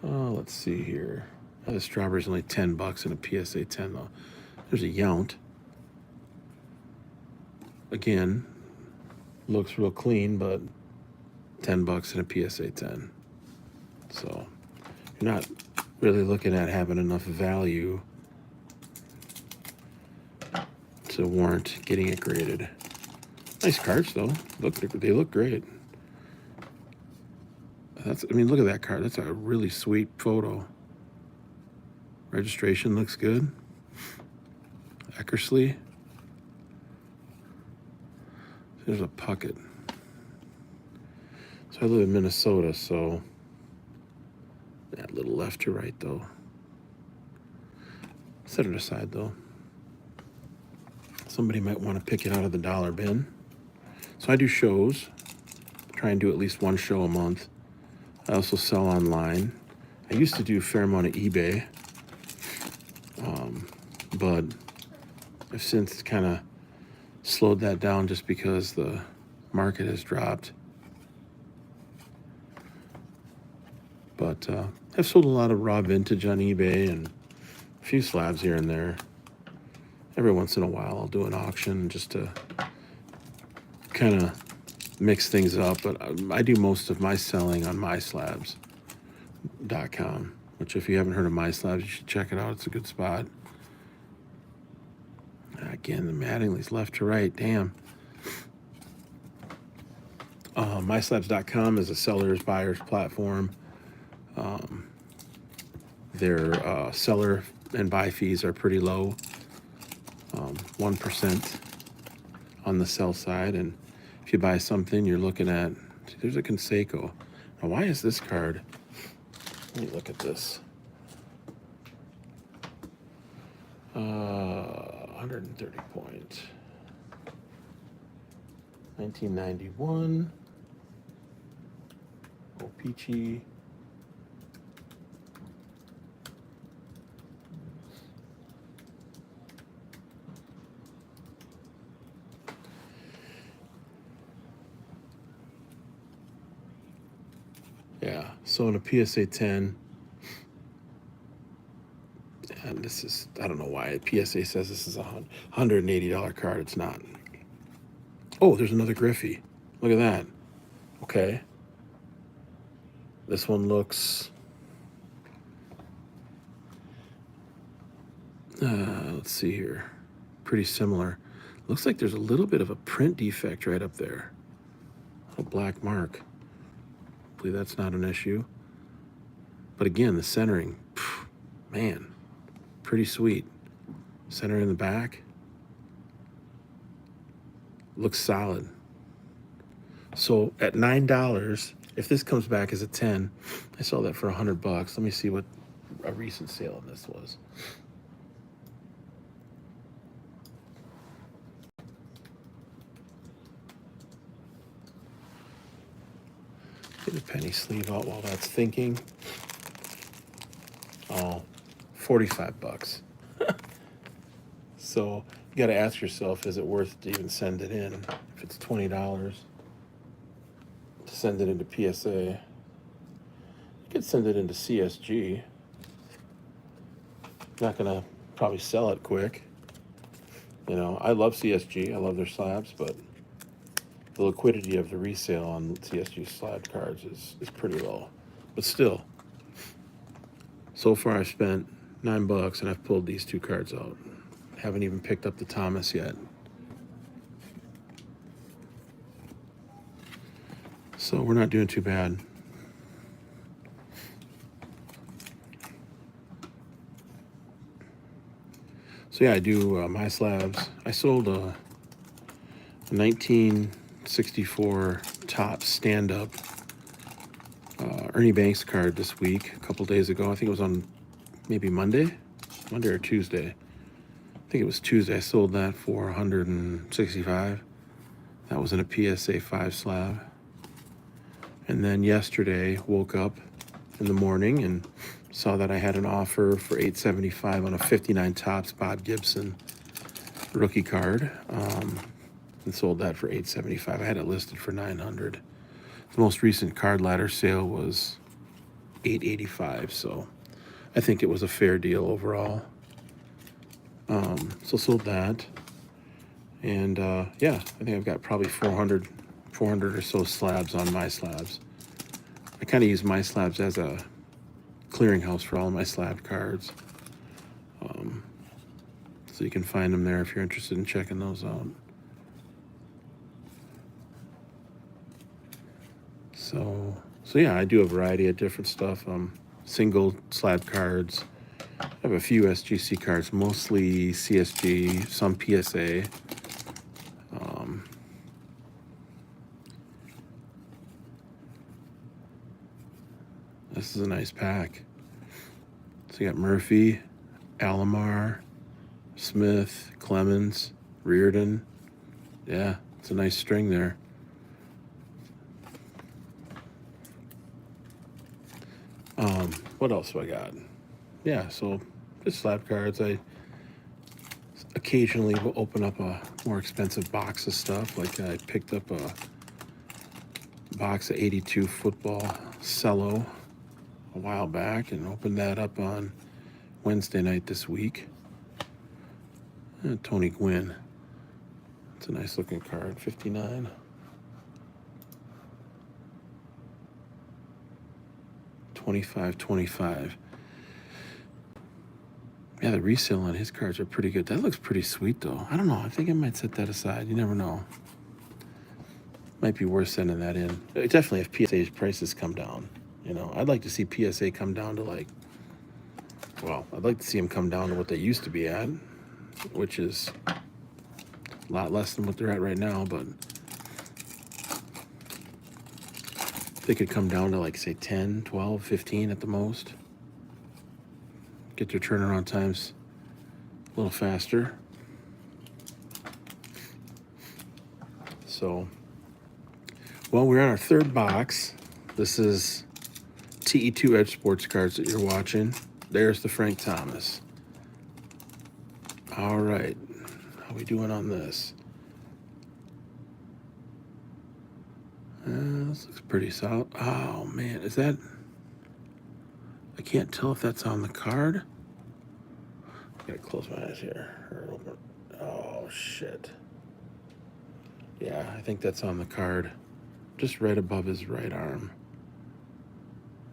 Oh, let's see here. The strawberry's only $10 and a PSA 10 though. There's a Yount. Again, looks real clean, but $10 and a PSA 10. So you're not really looking at having enough value to warrant getting it graded. Nice cards though. They look great. I mean, look at that card. That's a really sweet photo. Registration looks good. Eckersley. There's a Puckett. So I live in Minnesota, so that little left to right though. Set it aside though. Somebody might want to pick it out of the dollar bin. So I do shows. Try and do at least one show a month. I also sell online. I used to do a fair amount of eBay, but I've since kind of slowed that down just because the market has dropped. But I've sold a lot of raw vintage on eBay and a few slabs here and there. Every once in a while I'll do an auction just to kind of mix things up, but I do most of my selling on myslabs.com. which if you haven't heard of My Slabs, you should check it out. It's a good spot. Again, the Mattingly's left to right. Damn. MySlabs.com is a seller's buyer's platform. Their seller and buy fees are pretty low, 1% on the sell side. And if you buy something, you're looking at, there's a Conseco. Now, why is this card? Let me look at this. 130 points. 1991. Oh, peachy. Yeah, so in a PSA 10, and this is, I don't know why PSA says this is a $180 card. It's not. Oh, there's another Griffey. Look at that. Okay. This one looks, let's see here, pretty similar. Looks like there's a little bit of a print defect right up there. A black mark. Hopefully that's not an issue. But again, the centering, man, pretty sweet. Center in the back. Looks solid. So at $9, if this comes back as a 10, I saw that for $100. Let me see what a recent sale on this was. Get a penny sleeve out while that's thinking. Oh, $45. So you got to ask yourself, is it worth to even send it in? If it's $20 to send it into PSA, you could send it into CSG. Not gonna probably sell it quick. You know, I love CSG. I love their slabs, but the liquidity of the resale on CSG slab cards is pretty low. But still, so far I've spent $9 and I've pulled these two cards out. Haven't even picked up the Thomas yet. So we're not doing too bad. So yeah, I do My Slabs. I sold a 1964 top stand-up Ernie Banks card this week, a couple days ago. I think it was on maybe Monday or Tuesday. I think it was Tuesday. I sold that for $165. That was in a PSA 5 slab. And then yesterday, woke up in the morning and saw that I had an offer for $875 on a 59 Topps Bob Gibson rookie card, and sold that for $875. I had it listed for $900. The most recent card ladder sale was $885, so I think it was a fair deal overall. So sold that, and yeah, I think I've got probably 400 or so slabs on My Slabs. I kind of use My Slabs as a clearinghouse for all of my slab cards, so you can find them there if you're interested in checking those out. So yeah, I do a variety of different stuff. Single slab cards. I have a few SGC cards, mostly CSG, some PSA. This is a nice pack. So you got Murphy, Alomar, Smith, Clemens, Reardon. Yeah, it's a nice string there. What else do I got? Yeah, so just slab cards. I occasionally will open up a more expensive box of stuff. Like I picked up a box of 82 football cello a while back and opened that up on Wednesday night this week. Tony Gwynn. It's a nice looking card, 59. $25.25. Yeah, the resale on his cards are pretty good. That looks pretty sweet, though. I don't know. I think I might set that aside. You never know. Might be worth sending that in. Definitely if PSA's prices come down. I'd like to see PSA come down to I'd like to see them come down to what they used to be at, which is a lot less than what they're at right now, but if they could come down to say 10, 12, 15 at the most. Get their turnaround times a little faster. So, well, we're on our third box. This is TE2 Edge Sports Cards that you're watching. There's the Frank Thomas. All right. How we doing on this? This looks pretty solid. Oh, man. Is that... I can't tell if that's on the card. I gotta close my eyes here. Oh, shit. Yeah, I think that's on the card. Just right above his right arm.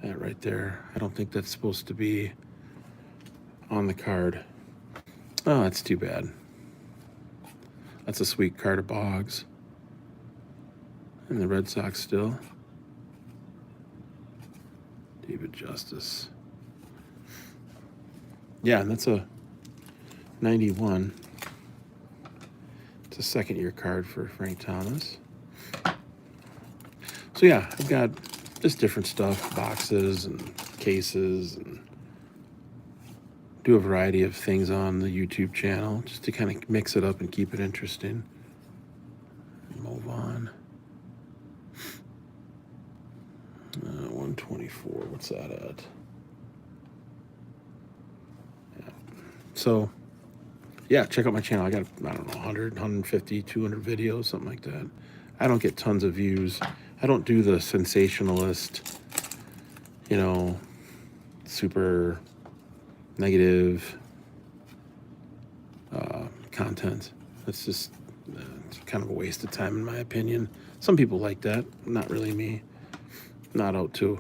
That right there. I don't think that's supposed to be on the card. Oh, that's too bad. That's a sweet card of Boggs. And the Red Sox still. David Justice. Yeah, and that's a 91. It's a second-year card for Frank Thomas. So yeah, I've got just different stuff, boxes and cases, and do a variety of things on the YouTube channel just to kind of mix it up and keep it interesting. Move on. 124, what's that at? Yeah. So, yeah, check out my channel. I got, 100, 150, 200 videos, something like that. I don't get tons of views. I don't do the sensationalist, super negative content. It's just it's kind of a waste of time in my opinion. Some people like that, not really me. Not out to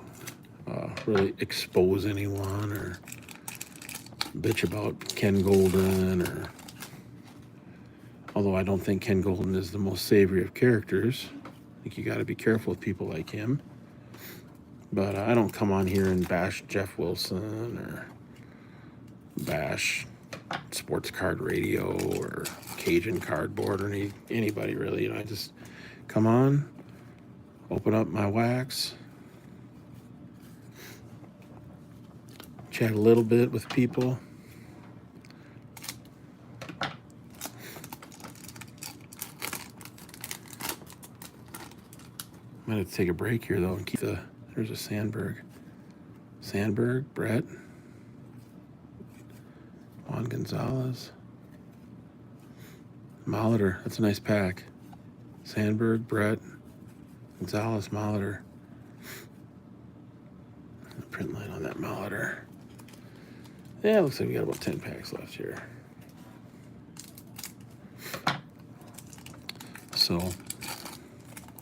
really expose anyone or bitch about Ken Golden, or although I don't think Ken Golden is the most savory of characters. I think you got to be careful with people like him. But I don't come on here and bash Jeff Wilson or bash Sports Card Radio or Cajun Cardboard or anybody really. I just come on, open up my wax, chat a little bit with people. I'm going to take a break here, though, and keep there's a Sandberg. Brett. Juan Gonzalez. Molitor, that's a nice pack. Sandberg, Brett, Gonzalez, Molitor. Print line on that Molitor. Yeah, it looks like we got about 10 packs left here. So,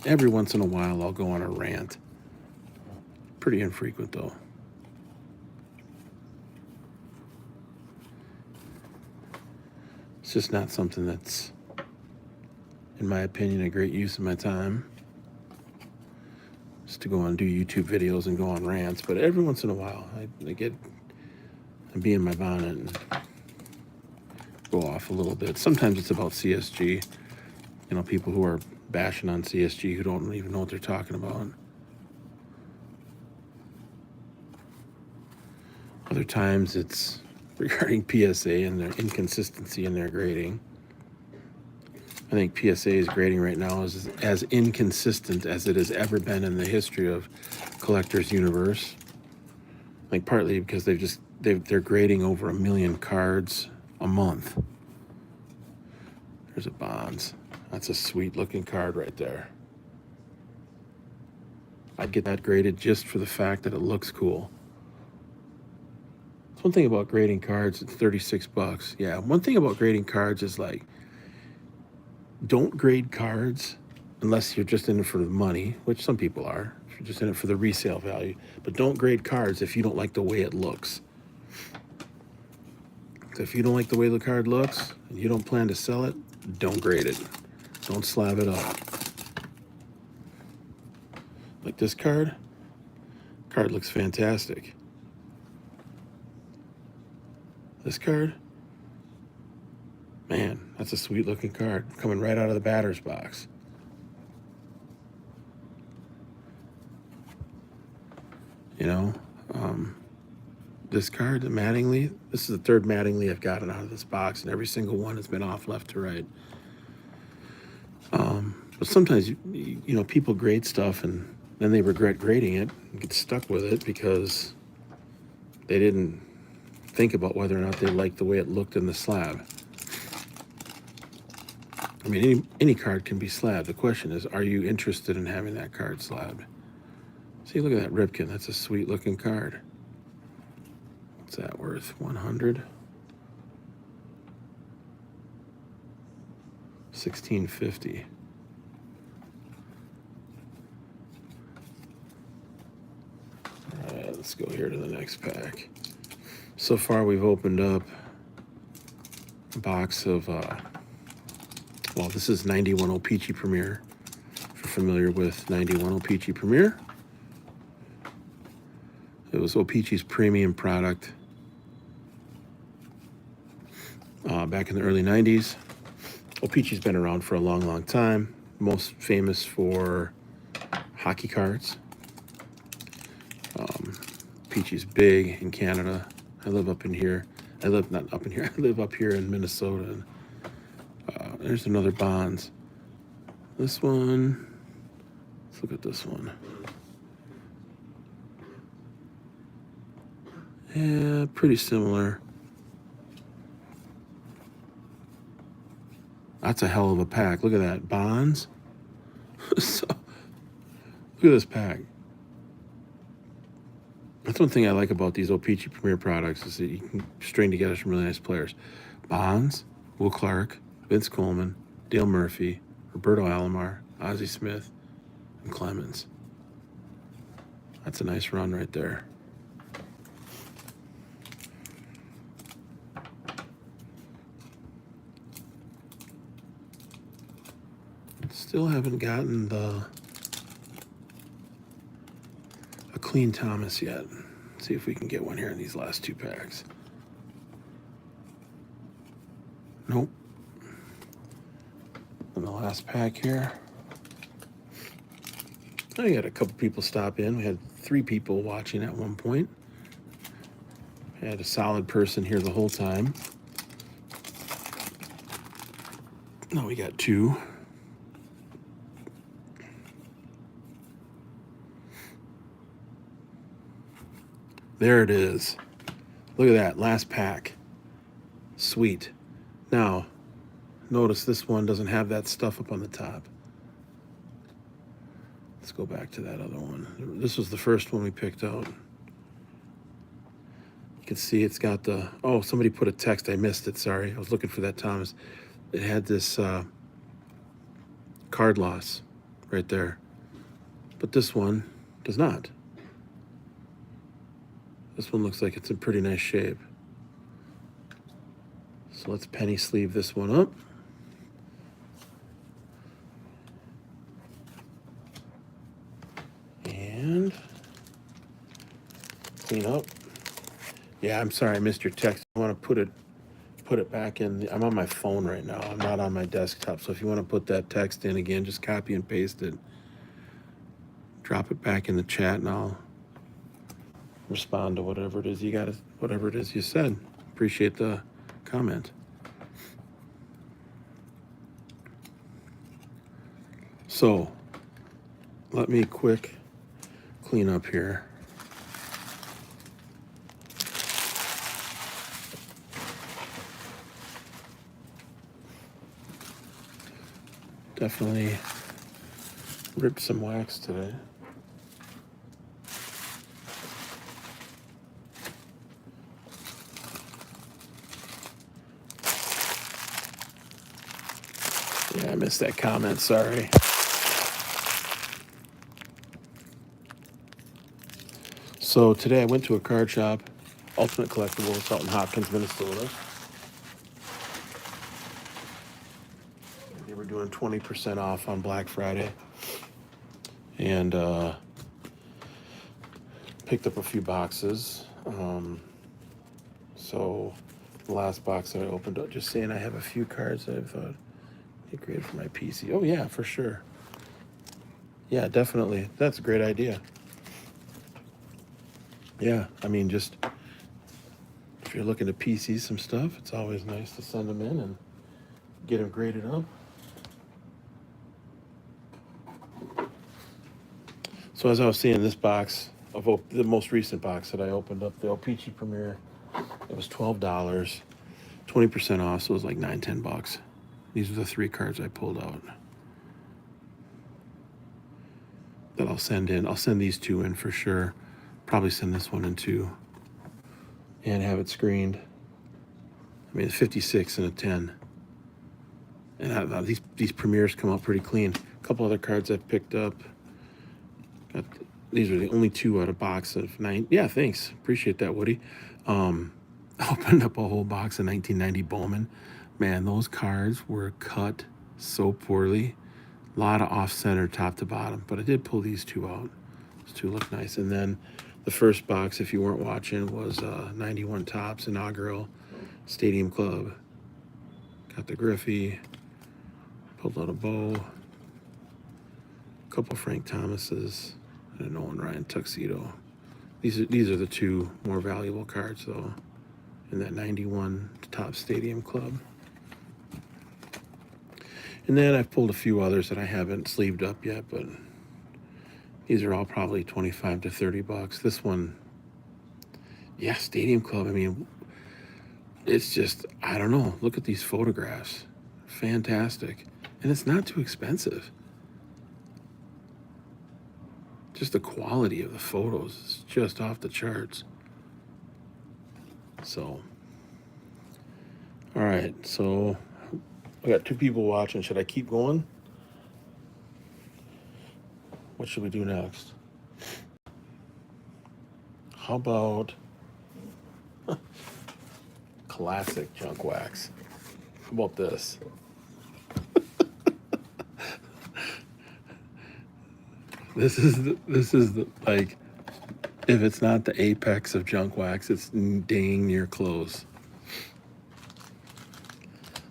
every once in a while, I'll go on a rant. Pretty infrequent, though. It's just not something that's, in my opinion, a great use of my time. Just to go and do YouTube videos and go on rants. But every once in a while, I be in my bonnet and go off a little bit. Sometimes it's about CSG. People who are bashing on CSG who don't even know what they're talking about. Other times it's regarding PSA and their inconsistency in their grading. I think PSA's grading right now is as inconsistent as it has ever been in the history of Collector's Universe. Partly because they're grading over 1 million cards a month. There's a Bonds. That's a sweet looking card right there. I'd get that graded just for the fact that it looks cool. It's one thing about grading cards, it's $36. Yeah, one thing about grading cards is don't grade cards unless you're just in it for the money, which some people are. If you're just in it for the resale value. But don't grade cards if you don't like the way it looks. fact, if you don't like the way the card looks and you don't plan to sell it, don't grade it. Don't slab it up. Like this card looks fantastic. This card, man, that's a sweet looking card coming right out of the batter's box. You know, this card, the Mattingly, this is the third Mattingly I've gotten out of this box, and every single one has been off left to right. But sometimes, you know, people grade stuff and then they regret grading it and get stuck with it because they didn't think about whether or not they liked the way it looked in the slab. I mean, any card can be slabbed. The question is, are you interested in having that card slabbed? See, look at that Ripken. That's a sweet looking card. What's that worth? 100? 1650. All right, let's go here to the next pack. So far, we've opened up a box of, well, this is 91 O-Pee-Chee Premier. If you're familiar with 91 O-Pee-Chee Premier, it was O-Pee-Chee's premium product back in the early 90s. O-Pee-Chee's been around for a long, long time. Most famous for hockey cards. Pee-Chee's big in Canada. I live up in here. I live not up in here. I live up here in Minnesota. There's another Bonds. This one. Let's look at this one. Yeah, pretty similar. That's a hell of a pack. Look at that. Bonds. So, look at this pack. That's one thing I like about these O-Pee-Chee Premier products is that you can string together some really nice players. Bonds, Will Clark, Vince Coleman, Dale Murphy, Roberto Alomar, Ozzie Smith, and Clemens. That's a nice run right there. Still haven't gotten a clean Thomas yet. Let's see if we can get one here in these last two packs. Nope. In the last pack here, I had a couple people stop in. We had 3 people watching at one point. I had a solid person here the whole time. No, we got 2. There it is. Look at that, last pack. Sweet. Now, notice this one doesn't have that stuff up on the top. Let's go back to that other one. This was the first one we picked out. You can see it's got the, oh, somebody put a text. I missed it, sorry. I was looking for that, Thomas. It had this card loss right there. But this one does not. This one looks like it's in pretty nice shape. So let's penny sleeve this one up. And clean up. Yeah, I'm sorry I missed your text. I want to put it back in. I'm on my phone right now. I'm not on my desktop. So if you want to put that text in again, just copy and paste it. Drop it back in the chat and I'll respond to whatever it is you got, whatever it is you said. Appreciate the comment. So let me quick clean up here. Definitely ripped some wax today. Yeah, I missed that comment, sorry. So today I went to a card shop, Ultimate Collectibles, out in Hopkins, Minnesota. doing 20% off on Black Friday. And picked up a few boxes. So the last box that I opened up, just saying I have a few cards that I thought be great for my PC. Oh yeah, for sure. Yeah, definitely. That's a great idea. Yeah, I mean, just if you're looking to PC some stuff, it's always nice to send them in and get them graded up. So as I was seeing this box of the most recent box that I opened up, the O-Pee-Chee Premier, it was $12, 20% off, so it was like $9-10. These are the 3 cards I pulled out that I'll send in. I'll send these 2 in for sure. Probably send this one in too, and have it screened. I mean, it's 56 and a 10. And these premieres come out pretty clean. A couple other cards I've picked up. These are the only 2 out of box of 9. Yeah, thanks. Appreciate that, Woody. Opened up a whole box of 1990 Bowman. Man, those cards were cut so poorly. A lot of off-center top to bottom. But I did pull these 2 out. Those 2 look nice. And then the first box, if you weren't watching, was 91 Topps inaugural Stadium Club. Got the Griffey. Pulled out a Bow. A couple Frank Thomases. And a Nolan Ryan Tuxedo. These are the 2 more valuable cards, though, in that 91 Topps Stadium Club. And then I've pulled a few others that I haven't sleeved up yet, but these are all probably $25 to $30. This one, yeah, Stadium Club. I mean, it's just, I don't know. Look at these photographs. Fantastic. And it's not too expensive. Just the quality of the photos is just off the charts. So, all right. So I got 2 people watching. Should I keep going? What should we do next? How about classic junk wax? How about this? This is the like, if it's not the apex of junk wax, it's dang near close.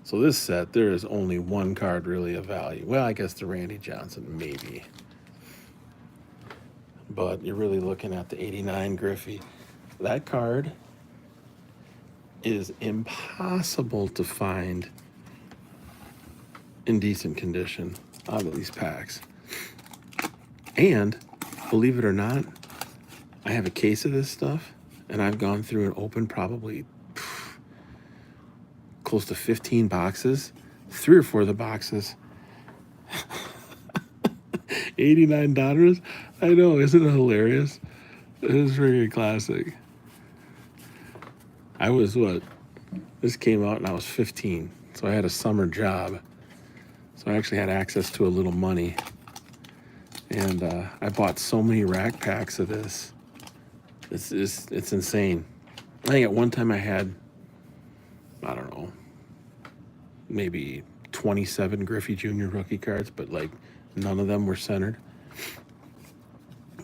So this set, there is only 1 card really of value. Well, I guess the Randy Johnson, maybe. But you're really looking at the 89 Griffey. That card is impossible to find in decent condition out of these packs. And believe it or not, I have a case of this stuff, and I've gone through and opened probably close to 15 boxes. 3 or 4 of the boxes, $89. I know, isn't it hilarious? It is very classic. I was this came out and I was 15, so I had a summer job, so I actually had access to a little money. And I bought so many rack packs of this. It's insane. I think at one time I had, I don't know, maybe 27 Griffey Jr. rookie cards, but like none of them were centered.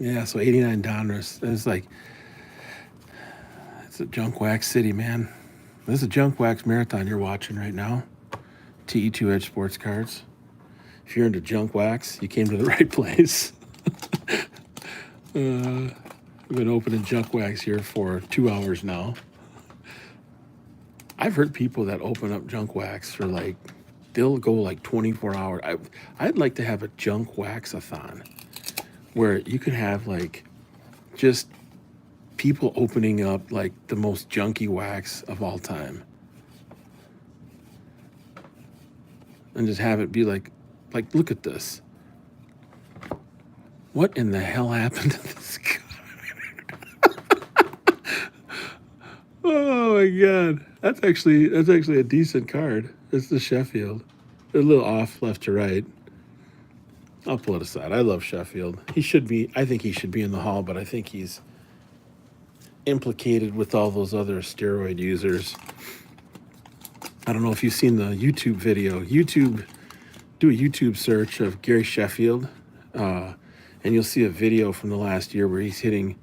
Yeah, so $89. It's like, it's a junk wax city, man. This is a junk wax marathon you're watching right now. TE2 Edge Sports Cards. If you're into junk wax, you came to the right place. We've been opening junk wax here for 2 hours now. I've heard people that open up junk wax for like, they'll go like 24 hours. I'd like to have a junk wax-a-thon where you could have like just people opening up like the most junky wax of all time. And just have it be like, look at this. What in the hell happened to this card? Oh my God. That's actually a decent card. It's the Sheffield. A little off left to right. I'll pull it aside. I love Sheffield. I think he should be in the Hall, but I think he's implicated with all those other steroid users. I don't know if you've seen the YouTube video. YouTube do a YouTube search of Gary Sheffield, and you'll see a video from the last year where he's hitting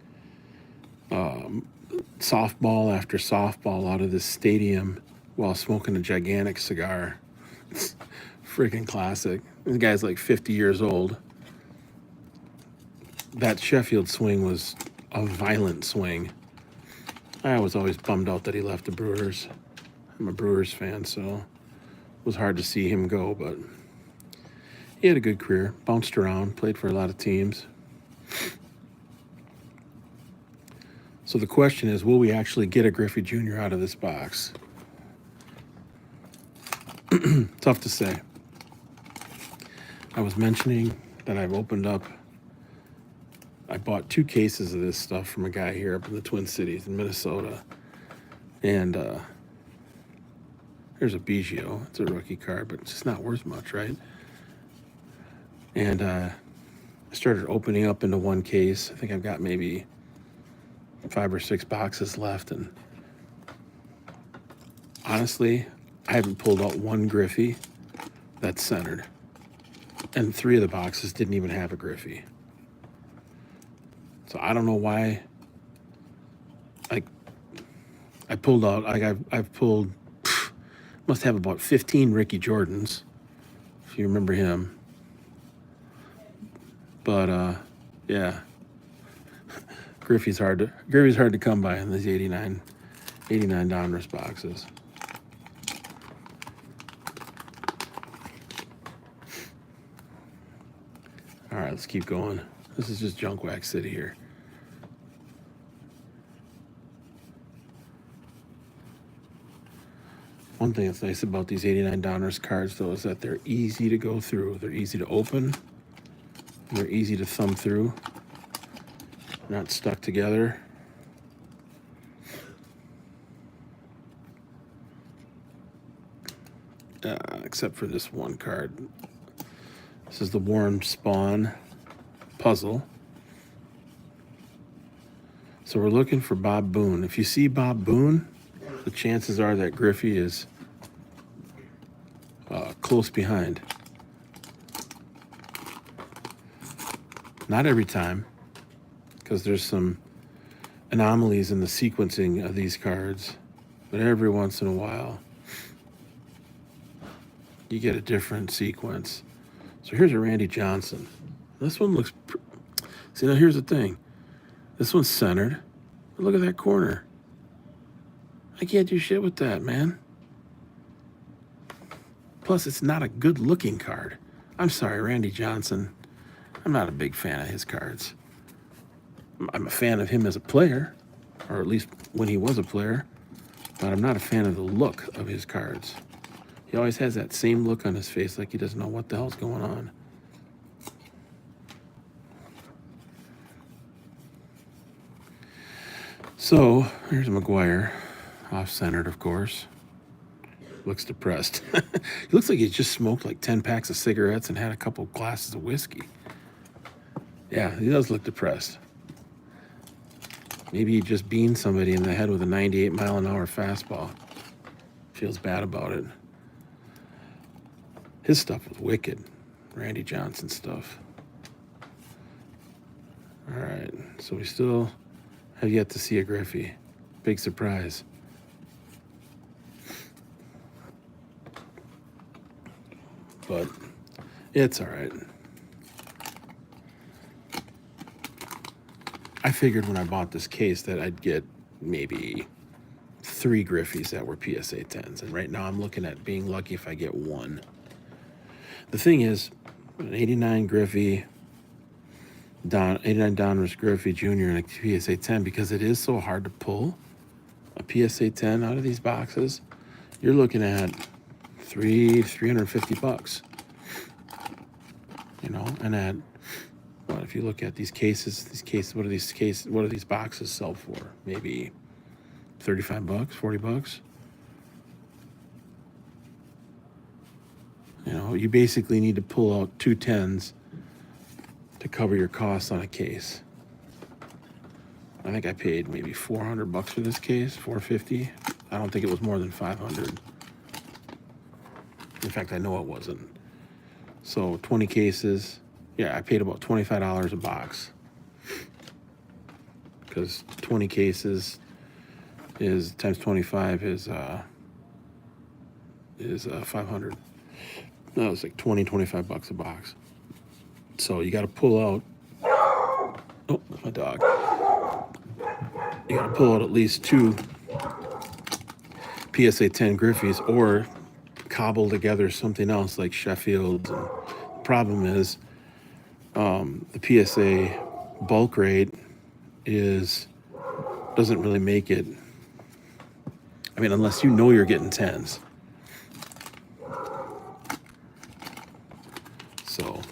softball after softball out of this stadium while smoking a gigantic cigar. It's freaking classic. The guy's like 50 years old. That Sheffield swing was a violent swing. I was always bummed out that he left the Brewers. I'm a Brewers fan, so it was hard to see him go, but he had a good career, bounced around, played for a lot of teams. So the question is, will we actually get a Griffey Jr. out of this box? Tough to say. I was mentioning that I bought 2 cases of this stuff from a guy here up in the Twin Cities in Minnesota. And there's a Biggio. It's a rookie card, but it's just not worth much, right? And I started opening up into one case. I think I've got maybe 5 or 6 boxes left. And honestly, I haven't pulled out one Griffey that's centered. And 3 of the boxes didn't even have a Griffey. So I don't know why. Like, I pulled out, like I've pulled, must have about 15 Ricky Jordans, if you remember him. But yeah, Griffey's hard to come by in these 89 Donruss boxes. All right, let's keep going. This is just Junk Wax City here. One thing that's nice about these 89 Donruss cards, though, is that they're easy to go through. They're easy to open. They're easy to thumb through. They're not stuck together. Except for this one card. This is the Warren Spawn puzzle. So we're looking for Bob Boone. If you see Bob Boone, the chances are that Griffey is close behind. Not every time, because there's some anomalies in the sequencing of these cards, but every once in a while you get a different sequence. So here's a Randy Johnson. This one looks see, now here's the thing. This one's centered, but look at that corner. I can't do shit with that, man. Plus, it's not a good looking card. I'm sorry, Randy Johnson. I'm not a big fan of his cards. I'm a fan of him as a player, or at least when he was a player, but I'm not a fan of the look of his cards. He always has that same look on his face, like he doesn't know what the hell's going on. So, here's McGuire, off-centered, of course. Looks depressed. He looks like he just smoked like 10 packs of cigarettes and had a couple glasses of whiskey. Yeah, he does look depressed. Maybe he just beamed somebody in the head with a 98-mile-an-hour fastball. Feels bad about it. His stuff was wicked. Randy Johnson stuff. All right, so we still have yet to see a Griffey. Big surprise. But it's all right. I figured when I bought this case that I'd get maybe 3 Griffies that were PSA 10s. And right now I'm looking at being lucky if I get 1. The thing is, an 89 Griffey, 89 Donruss Griffey Jr. and a PSA 10, because it is so hard to pull a PSA 10 out of these boxes, you're looking at $350, you know. And at what, if you look at these cases, what do these boxes sell for? Maybe $35, $40. You know, you basically need to pull out 2 10s to cover your costs on a case. I think I paid maybe $400 for this case, $450. I don't think it was more than $500. In fact, I know it wasn't. So 20 cases. Yeah, I paid about $25 a box, because 20 cases is times 25 is 500. No, it's like 25 bucks a box. So you got to pull out. Oh, that's my dog. You got to pull out at least 2 PSA 10 Griffies, or cobble together something else like Sheffield's. And the problem is, the PSA bulk rate doesn't really make it. I mean, unless you know you're getting 10s. So, all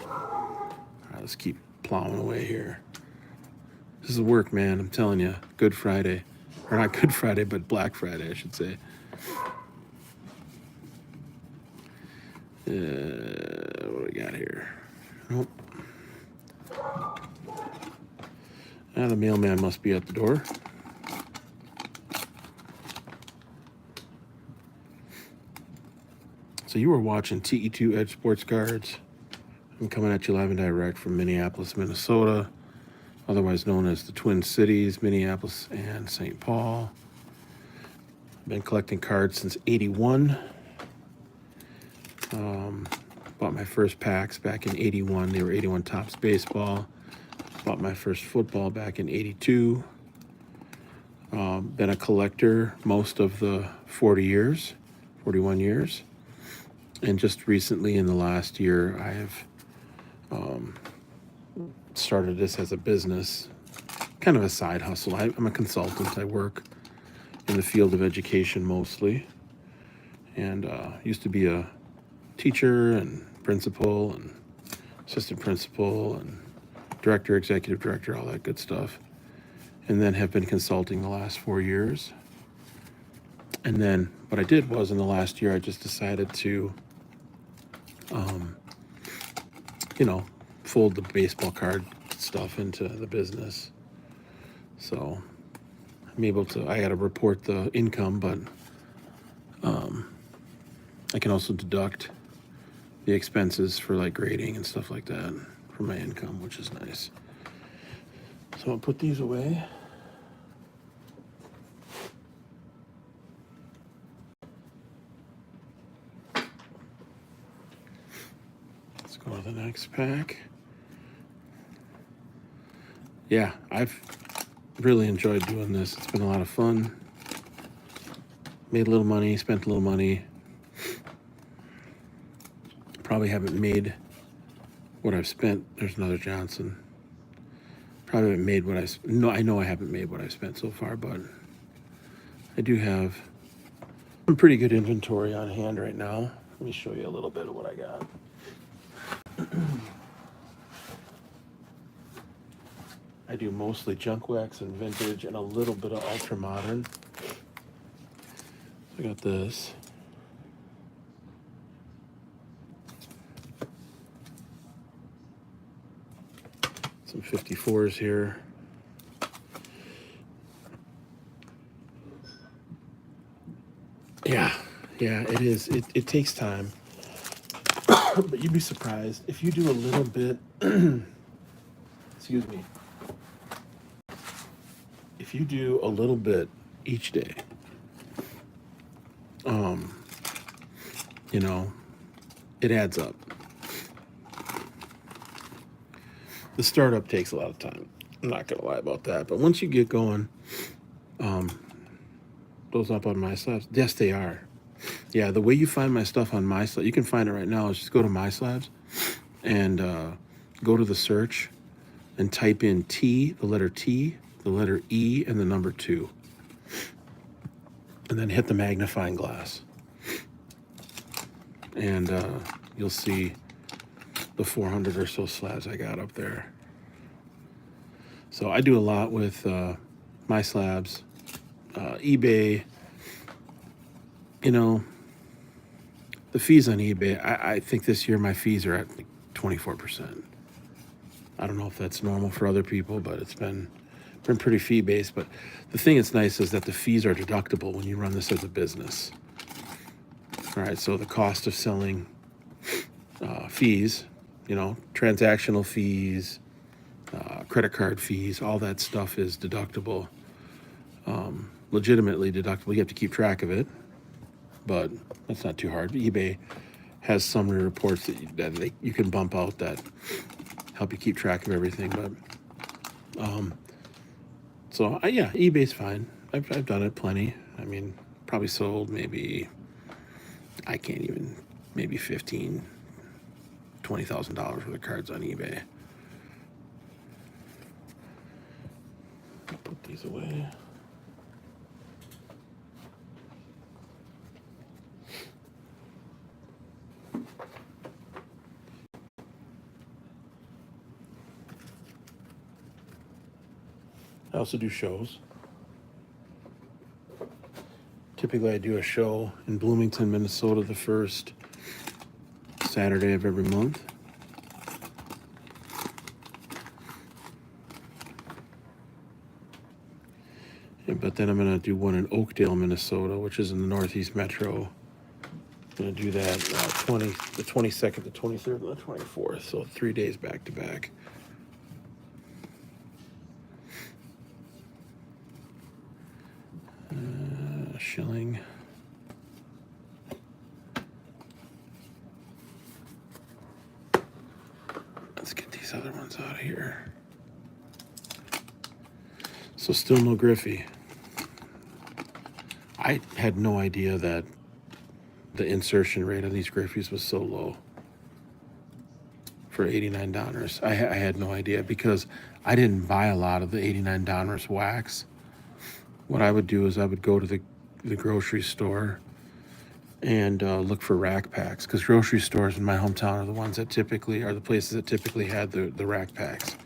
right, let's keep plowing away here. This is work, man. I'm telling you. Good Friday. Or not Good Friday, but Black Friday, I should say. What do we got here? Nope. The mailman must be at the door. So you were watching TE2 Edge Sports Cards. I'm coming at you live and direct from Minneapolis, Minnesota, otherwise known as the Twin Cities, Minneapolis and St. Paul. I've been collecting cards since '81. Bought my first packs back in '81. They were '81 Topps baseball. Bought my first football back in '82. Been a collector most of the 41 years. And just recently, in the last year, I have started this as a business, kind of a side hustle. I'm a consultant. I work in the field of education mostly, and used to be a teacher and principal and assistant principal and director, executive director, all that good stuff. And then have been consulting the last 4 years. And then what I did was, in the last year, I just decided to, fold the baseball card stuff into the business. So I'm able to, I got to report the income, but I can also deduct the expenses for like grading and stuff like that from my income, which is nice. So I'll put these away. Let's go to the next pack. Yeah, I've really enjoyed doing this. It's been a lot of fun. Made a little money, spent a little money. Probably haven't made what I've spent. There's another Johnson. Probably haven't made what I know I haven't made what I've spent so far, but I do have some pretty good inventory on hand right now. Let me show you a little bit of what I got. I do mostly junk wax and vintage and a little bit of ultra modern. I got this. Some 54s here. Yeah, it is. It takes time. But you'd be surprised if you do a little bit. Excuse me. If you do a little bit each day, it adds up. The startup takes a lot of time. I'm not gonna lie about that. But once you get going, those up on my slabs. Yes, they are. Yeah, the way you find my stuff on my slab, you can find it right now, is just go to my slabs and go to the search and type in T, the letter E, and the number 2. And then hit the magnifying glass. And you'll see the 400 or so slabs I got up there. So I do a lot with my slabs, eBay. The fees on eBay, I think this year my fees are at like 24%. I don't know if that's normal for other people, but it's been pretty fee-based. But the thing that's nice is that the fees are deductible when you run this as a business. All right, so the cost of selling fees, transactional fees, credit card fees, all that stuff is deductible, legitimately deductible. You have to keep track of it, but that's not too hard. eBay has summary reports that you can bump out that help you keep track of everything. But yeah, eBay's fine. I've done it plenty. I mean, probably sold maybe, I can't even, maybe $20,000 worth of cards on eBay. I'll put these away. I also do shows. Typically, I do a show in Bloomington, Minnesota, the first Saturday of every month. But then I'm going to do one in Oakdale, Minnesota, which is in the Northeast Metro. I'm going to do that the 22nd, the 23rd, and the 24th. So 3 days back to back. Shilling. Let's get these other ones out of here. So still no Griffey. I had no idea that the insertion rate on these Griffies was so low for $89. I had no idea because I didn't buy a lot of the $89 wax. What I would do is I would go to the grocery store and look for rack packs, because grocery stores in my hometown are the ones that typically are the places that typically had the rack packs.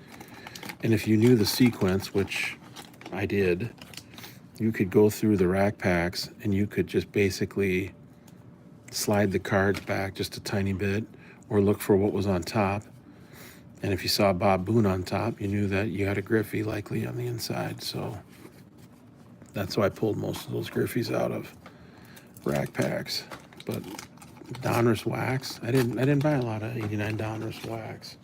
And if you knew the sequence, which I did, you could go through the rack packs and you could just basically slide the cards back just a tiny bit or look for what was on top. And if you saw Bob Boone on top, you knew that you had a Griffey likely on the inside. So that's why I pulled most of those Griffies out of rack packs. But Donruss wax, I didn't buy a lot of $89 Donruss wax.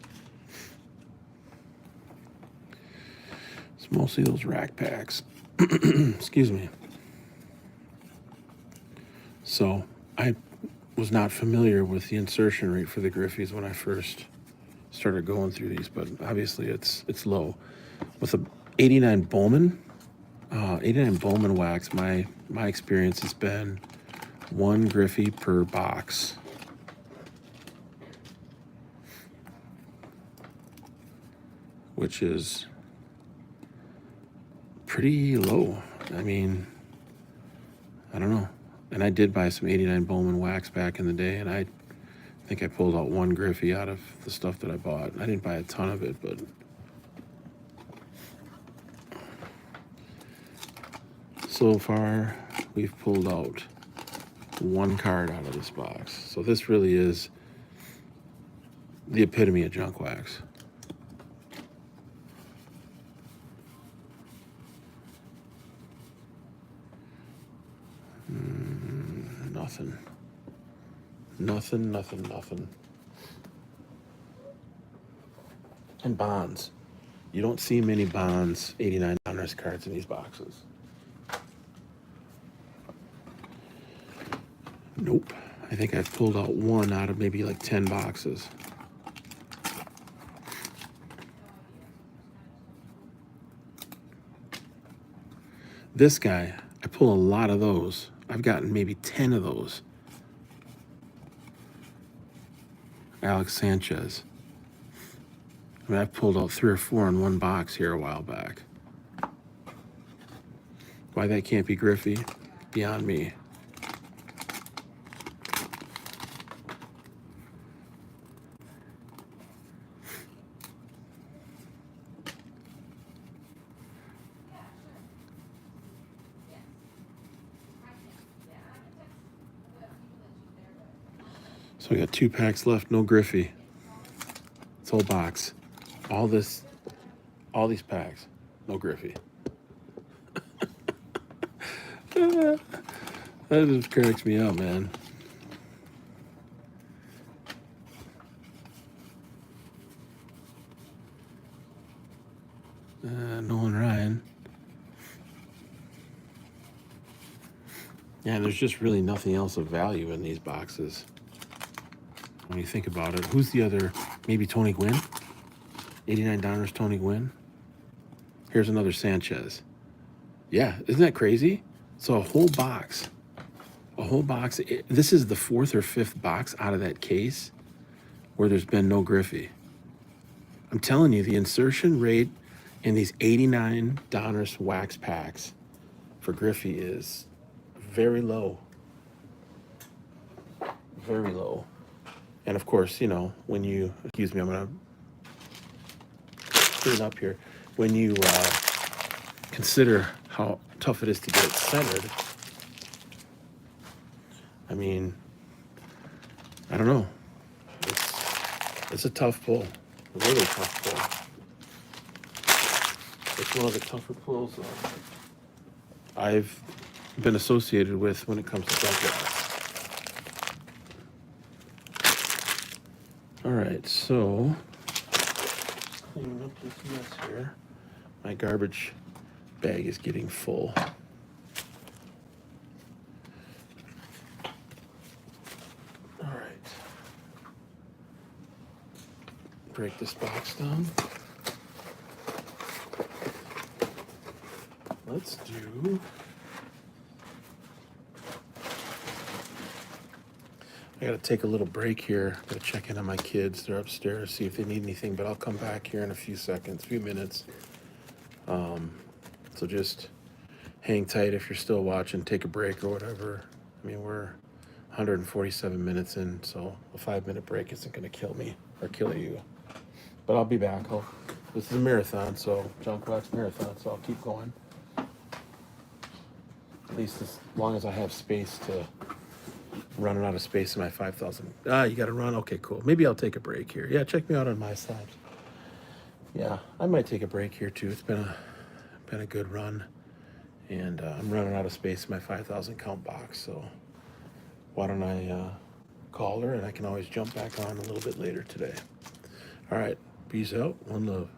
It's mostly those rack packs. Excuse me. So I was not familiar with the insertion rate for the Griffies when I first started going through these, but obviously it's low. With a 89 Bowman wax, my experience has been one Griffey per box. Which is pretty low. I mean, I don't know. And I did buy some 89 Bowman wax back in the day, and I think I pulled out one Griffey out of the stuff that I bought. I didn't buy a ton of it, but so far we've pulled out one card out of this box. So this really is the epitome of junk wax. Nothing. And bonds. You don't see many bonds, $89 cards in these boxes. Nope. I think I've pulled out one out of maybe like 10 boxes. This guy, I pull a lot of those. I've gotten maybe 10 of those. Alex Sanchez. I mean, I've pulled out 3 or 4 in one box here a while back. Why that can't be Griffey, beyond me. So we got 2 packs left, no Griffey. This whole box. All these packs, no Griffey. That just cracks me up, man. Yeah, there's just really nothing else of value in these boxes. When you think about it, who's the other? Maybe Tony Gwynn? $89 Tony Gwynn. Here's another Sanchez. Yeah, isn't that crazy? So a whole box. This is the fourth or fifth box out of that case where there's been no Griffey. I'm telling you, the insertion rate in these $89 wax packs for Griffey is very low. Very low. And of course, you know, when you, excuse me, I'm going to put it up here. When you consider how tough it is to get it centered, I mean, I don't know. It's a tough pull, a really tough pull. It's one of the tougher pulls I've been associated with when it comes to junk wax. All right, so cleaning up this mess here. My garbage bag is getting full. All right. Break this box down. Let's do. I gotta take a little break here. Gotta check in on my kids. They're upstairs, see if they need anything, but I'll come back here in a few seconds, few minutes. So just hang tight if you're still watching, take a break or whatever. I mean, we're 147 minutes in, so a 5-minute break isn't gonna kill me or kill you. But I'll be back. This is a marathon, so junk wax marathon, so I'll keep going. At least as long as I have space to. Running out of space in my 5,000. You got to run? Okay, cool. Maybe I'll take a break here. Yeah, check me out on my side. Yeah, I might take a break here too. It's been a good run, and I'm running out of space in my 5,000 count box. So why don't I call her, and I can always jump back on a little bit later today. All right, peace out. One love.